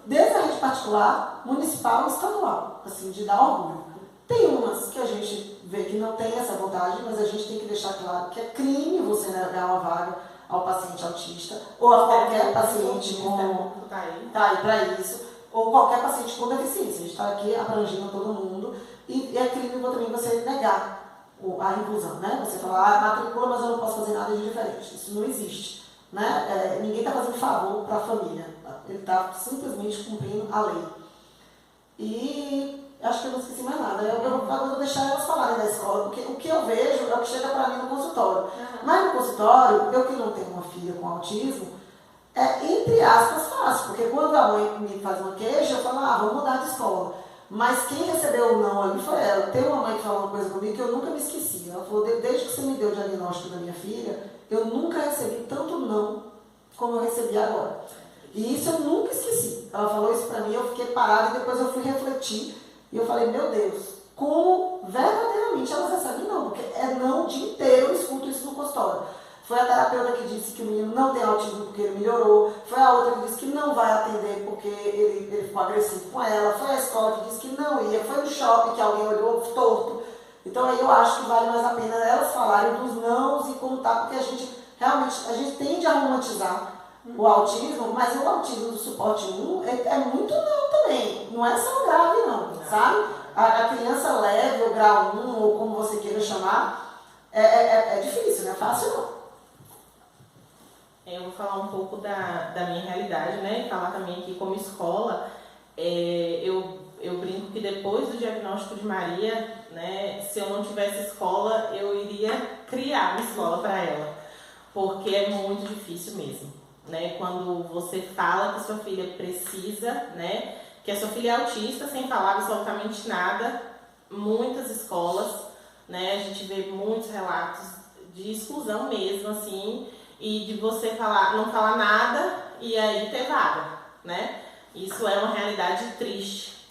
Desde a rede particular, municipal e estadual, assim, de dar orgulho. Tem umas que a gente vê que não tem essa vontade, mas a gente tem que deixar claro que é crime você negar uma vaga ao paciente autista, ou a qualquer paciente com... Tá aí para isso, ou qualquer paciente com deficiência. A gente está aqui abrangendo todo mundo, e é crime também você negar a inclusão, né? Você falar, matricula, mas eu não posso fazer nada de diferente. Isso não existe, né? Ninguém está fazendo favor para a família, ele está simplesmente cumprindo a lei. E acho que eu não esqueci mais nada. Eu vou deixar elas falarem da escola, porque o que eu vejo é o que chega para mim no consultório. Mas no consultório, eu que não tenho uma filha com autismo, é entre aspas fácil, porque quando a mãe me faz uma queixa, eu falo, vamos mudar de escola. Mas quem recebeu o não ali foi ela. Tem uma mãe que falou uma coisa comigo que eu nunca me esqueci. Ela falou, desde que você me deu o diagnóstico da minha filha, eu nunca recebi tanto não como eu recebi agora. E isso eu nunca esqueci. Ela falou isso pra mim, eu fiquei parada e depois eu fui refletir. E eu falei, meu Deus, como verdadeiramente elas recebem não? Porque é não o dia inteiro, eu escuto isso no consultório. Foi a terapeuta que disse que o menino não tem autismo porque ele melhorou. Foi a outra que disse que não vai atender porque ele ficou agressivo com ela. Foi a escola que disse que não ia. Foi no shopping que alguém olhou torto. Então aí eu acho que vale mais a pena elas falarem dos nãos e contar, porque a gente realmente tende a romantizar o autismo, mas o autismo do suporte 1 é muito não também. Não é só grave não, sabe? A criança leve, ou grau 1, ou como você queira chamar, é difícil, não é fácil não. Eu vou falar um pouco da minha realidade, né? E falar também que como escola, eu brinco que depois do diagnóstico de Maria, né, se eu não tivesse escola, eu iria criar uma escola para ela, porque é muito difícil mesmo, né? Quando você fala que sua filha precisa, né, que a sua filha é autista, sem falar absolutamente nada, muitas escolas, né, a gente vê muitos relatos de exclusão mesmo, assim, e de você não falar nada e aí ter vaga, né? Isso é uma realidade triste.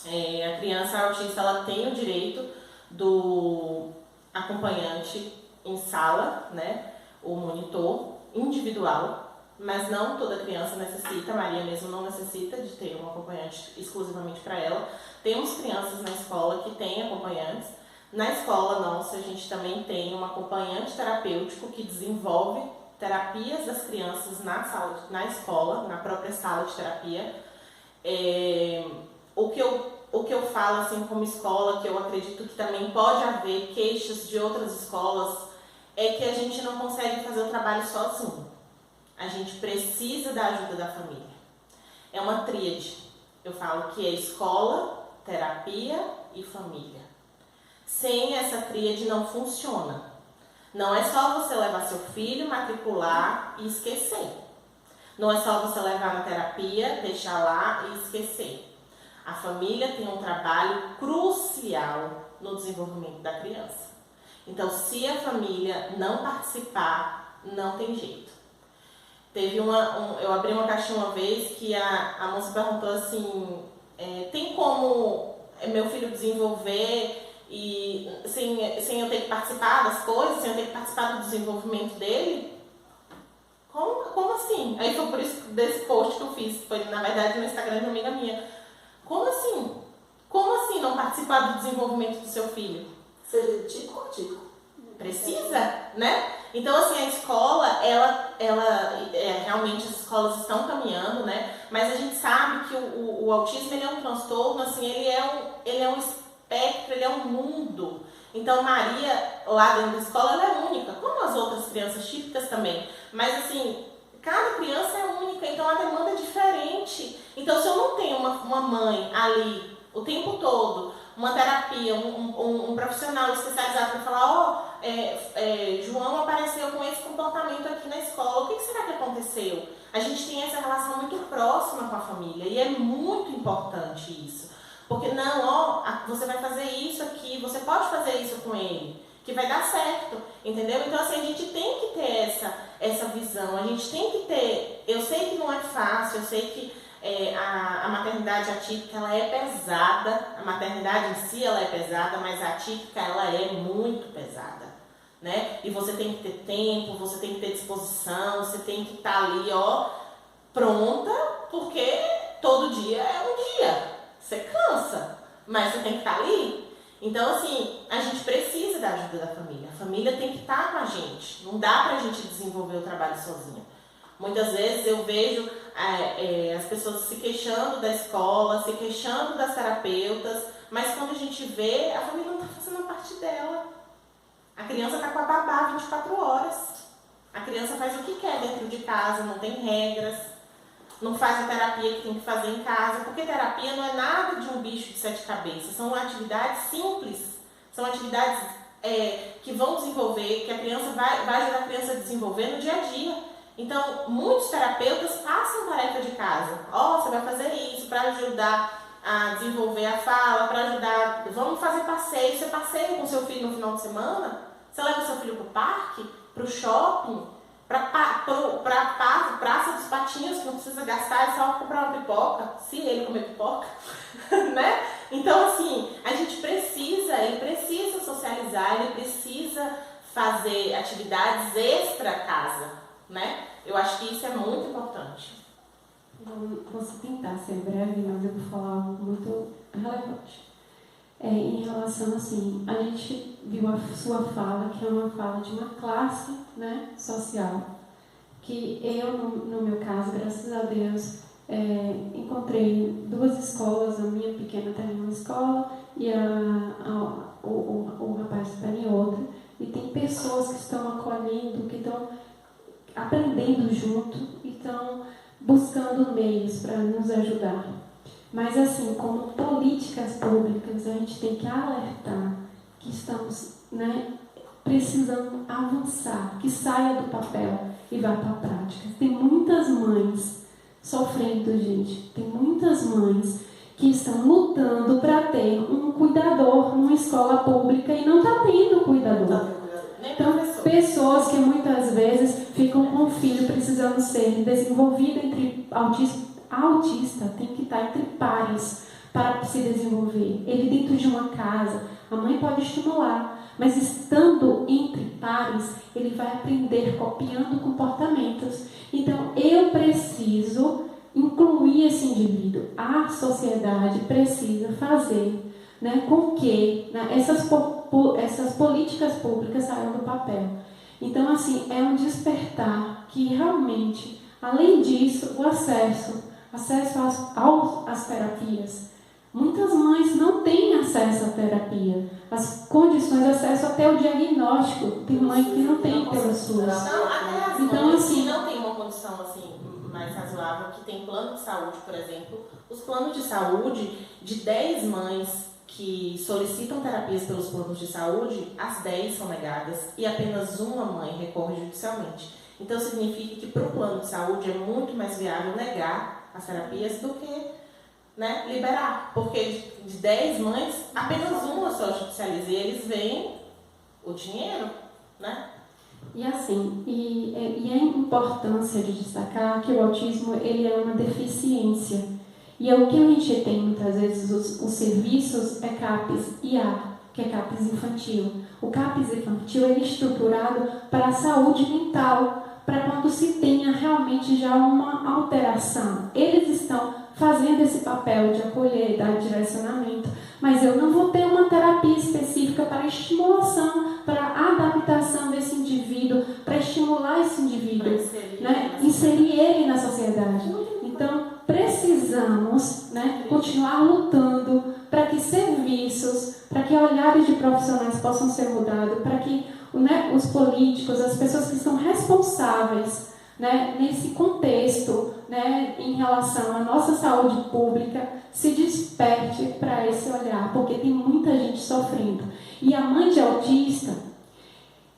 A criança autista, ela tem o direito do acompanhante em sala, né? O monitor individual, mas não toda criança necessita, Maria mesmo não necessita de ter um acompanhante exclusivamente para ela. Temos crianças na escola que têm acompanhantes. Na escola nossa, a gente também tem um acompanhante terapêutico que desenvolve terapias das crianças na escola, na própria sala de terapia. O que eu falo assim como escola, que eu acredito que também pode haver queixas de outras escolas, é que a gente não consegue fazer o trabalho sozinho. A gente precisa da ajuda da família. É uma tríade. Eu falo que é escola, terapia e família. Sem essa tríade não funciona. Não é só você levar seu filho, matricular e esquecer. Não é só você levar na terapia, deixar lá e esquecer. A família tem um trabalho crucial no desenvolvimento da criança. Então, se a família não participar, não tem jeito. Teve eu abri uma caixinha uma vez que a moça perguntou assim, tem como meu filho desenvolver e sem eu ter que participar das coisas, sem eu ter que participar do desenvolvimento dele? Como assim? Aí foi por isso desse post que eu fiz, foi na verdade no Instagram de uma amiga minha. Como assim? Como assim não participar do desenvolvimento do seu filho? Seja tico ou tico. Precisa, né? Então, assim, a escola, realmente as escolas estão caminhando, né? Mas a gente sabe que o autismo, ele é um transtorno, assim, ele é um espectro, ele é um mundo. Então, Maria, lá dentro da escola, ela é única, como as outras crianças típicas também. Mas, assim, cada criança é única, então a demanda é diferente. Então, se eu não tenho uma mãe ali o tempo todo, uma terapia, um profissional especializado para falar, João apareceu com esse comportamento aqui na escola, o que será que aconteceu? A gente tem essa relação muito próxima com a família e é muito importante isso. Porque você vai fazer isso aqui, você pode fazer isso com ele, que vai dar certo, entendeu? Então, assim, a gente tem que ter essa visão. A gente tem que ter, eu sei que não é fácil, eu sei que a maternidade atípica ela é pesada, a maternidade em si ela é pesada, mas a atípica ela é muito pesada, né? E você tem que ter tempo, você tem que ter disposição, você tem que estar ali, ó, pronta, porque todo dia é um dia, você cansa, mas você tem que estar ali. Então, assim, a gente precisa da ajuda da família. A família tem que estar com a gente. Não dá pra gente desenvolver o trabalho sozinho. Muitas vezes eu vejo as pessoas se queixando da escola, se queixando das terapeutas, mas quando a gente vê, a família não está fazendo a parte dela. A criança está com a babá 24 horas. A criança faz o que quer dentro de casa, não tem regras, não faz a terapia que tem que fazer em casa, porque terapia não é nada de um bicho de 7 cabeças, são atividades simples, são atividades que vão desenvolver, que a criança vai ajudar a criança a desenvolver no dia a dia. Então, muitos terapeutas passam tarefa de casa. Você vai fazer isso para ajudar a desenvolver a fala, para ajudar, vamos fazer passeio. Você passeia com seu filho no final de semana? Você leva seu filho para o parque, para o shopping, para a praça dos patinhos, que não precisa gastar, é só comprar uma pipoca, se ele comer pipoca, né? Então, assim, ele precisa socializar, ele precisa fazer atividades extra casa, né? Eu acho que isso é muito importante. Vou tentar ser breve, mas eu vou falar algo muito relevante. Em relação, assim, a gente viu a sua fala, que é uma fala de uma classe, né, social, que eu, no meu caso, graças a Deus, encontrei 2 escolas, a minha pequena está em uma escola e o rapaz está em outra, e tem pessoas que estão acolhendo, que estão aprendendo junto e estão buscando meios para nos ajudar. Mas, assim, como políticas públicas, a gente tem que alertar que estamos, né, precisando avançar, que saia do papel e vá para a prática. Tem muitas mães sofrendo, gente. Tem muitas mães que estão lutando para ter um cuidador numa escola pública e não está tendo cuidador. Então, pessoas que muitas vezes ficam com o filho precisando ser desenvolvido entre autista tem que estar entre pares para se desenvolver. Ele dentro de uma casa, a mãe pode estimular, mas estando entre pares, ele vai aprender copiando comportamentos. Então, eu preciso incluir esse indivíduo. A sociedade precisa fazer, né, com que, né, essas políticas públicas saiam do papel. Então, assim, é um despertar que realmente, além disso, o acesso às terapias. Muitas mães não têm acesso à terapia, as condições de acesso até o diagnóstico. Tem mãe que não tem pelo SUS. Então, assim, não tem uma condição assim mais razoável, que tem plano de saúde, por exemplo. Os planos de saúde, de 10 mães que solicitam terapias pelos planos de saúde, as 10 são negadas e apenas uma mãe recorre judicialmente. Então, significa que para o plano de saúde é muito mais viável negar as terapias do que, né, liberar. Porque de 10 mães, apenas uma só judicializa e eles veem o dinheiro, né? E assim, e a importância de destacar que o autismo ele é uma deficiência. E é o que a gente tem muitas vezes, os serviços é CAPES-IA, que é CAPES infantil. O CAPES infantil ele é estruturado para a saúde mental, para quando se tenha realmente já uma alteração. Eles estão fazendo esse papel de acolher, dar direcionamento, mas eu não vou ter uma terapia específica para estimulação, para adaptação desse indivíduo, para estimular esse indivíduo, né? Inserir ele na sociedade. Então, precisamos, né, continuar lutando para que serviços, para que olhares de profissionais possam ser mudados, para que, né, os políticos, as pessoas que são responsáveis, né, nesse contexto, né, em relação à nossa saúde pública, se desperte para esse olhar, porque tem muita gente sofrendo. E a mãe de autista,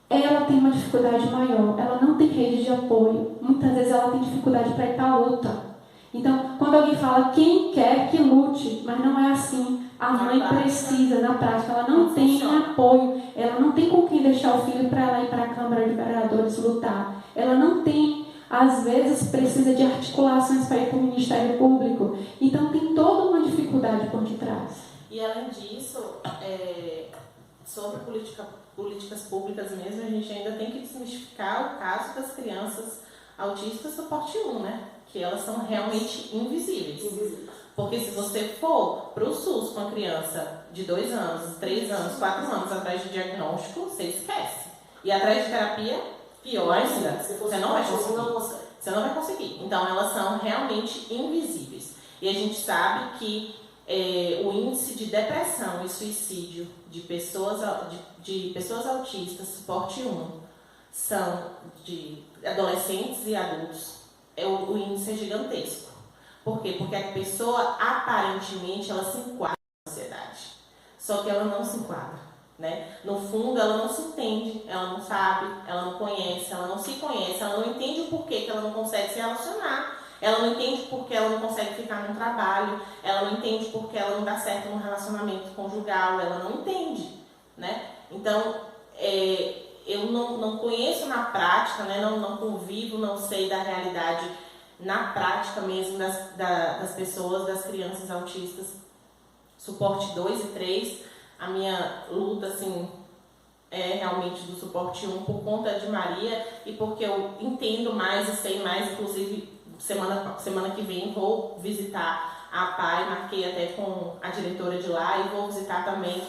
ela tem uma dificuldade maior, ela não tem rede de apoio, muitas vezes ela tem dificuldade para ir para a luta. Então, quando alguém fala quem quer que lute, mas não é assim. A mãe precisa, na prática, ela não tem apoio, ela não tem com quem deixar o filho para ela ir para a Câmara de Vereadores lutar. ela não tem, às vezes precisa de articulações para ir para o Ministério Público. Então tem toda uma dificuldade por detrás. E além disso, sobre políticas públicas mesmo, a gente ainda tem que desmistificar o caso das crianças autistas do porte 1, né? Que elas são realmente invisíveis. Porque se você for para o SUS com uma criança de 2 anos, 3 anos, 4 anos atrás de diagnóstico, você esquece. E atrás de terapia, pior ainda, você não vai conseguir. Você não vai conseguir. Então, elas são realmente invisíveis. E a gente sabe que o índice de depressão e suicídio de pessoas autistas, suporte 1, são de adolescentes e adultos, o índice é gigantesco. Por quê? Porque a pessoa, aparentemente, ela se enquadra na sociedade. Só que ela não se enquadra, né? No fundo, ela não se entende, ela não sabe, ela não conhece, ela não se conhece, ela não entende o porquê que ela não consegue se relacionar, ela não entende porque ela não consegue ficar num trabalho, ela não entende porque ela não dá certo num relacionamento conjugal, ela não entende, né? Então, eu não conheço na prática, né? Não convivo, não sei da realidade na prática mesmo das pessoas, das crianças autistas, suporte 2 e 3, a minha luta, assim, é realmente do suporte 1 por conta de Maria e porque eu entendo mais e sei mais, inclusive semana que vem vou visitar a PAI, marquei até com a diretora de lá e vou visitar também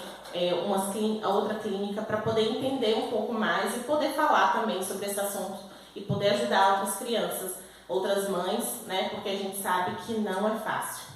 a outra clínica para poder entender um pouco mais e poder falar também sobre esse assunto e poder ajudar outras crianças, outras mães, né? Porque a gente sabe que não é fácil.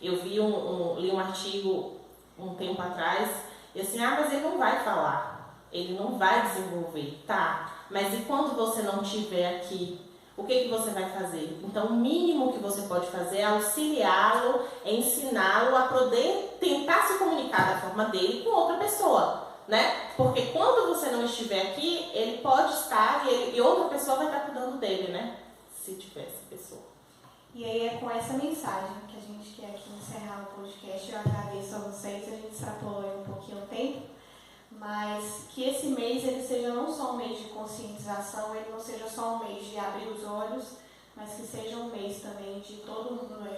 Eu li um artigo um tempo atrás e assim, mas ele não vai falar, ele não vai desenvolver, tá? Mas e quando você não estiver aqui, o que você vai fazer? Então, o mínimo que você pode fazer é auxiliá-lo, ensiná-lo a poder tentar se comunicar da forma dele com outra pessoa, né? Porque quando você não estiver aqui, ele pode estar e outra pessoa vai estar cuidando dele, né? Se tiver essa pessoa. E aí é com essa mensagem que a gente quer aqui encerrar o podcast. Eu agradeço a vocês, a gente extrapolou um pouquinho o tempo, mas que esse mês ele seja não só um mês de conscientização, ele não seja só um mês de abrir os olhos, mas que seja um mês também de todo mundo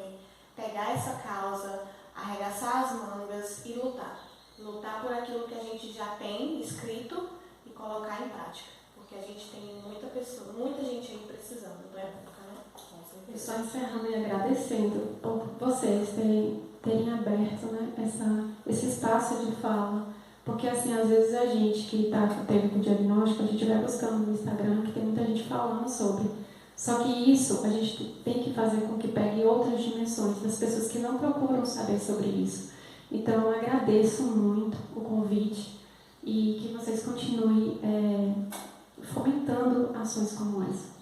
pegar essa causa, arregaçar as mangas e lutar. Lutar por aquilo que a gente já tem escrito e colocar em prática. Porque a gente tem muita gente aí precisando, não é, né? E só encerrando e agradecendo por vocês terem aberto, né, esse espaço de fala. Porque, assim, às vezes a gente que teve com o diagnóstico, a gente vai buscando no Instagram, que tem muita gente falando sobre. Só que isso a gente tem que fazer com que pegue outras dimensões, das pessoas que não procuram saber sobre isso. Então, eu agradeço muito o convite e que vocês continuem fomentando ações como essa.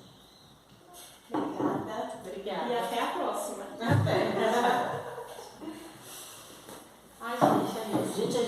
Obrigada. E até a próxima. Até. Ai, gente,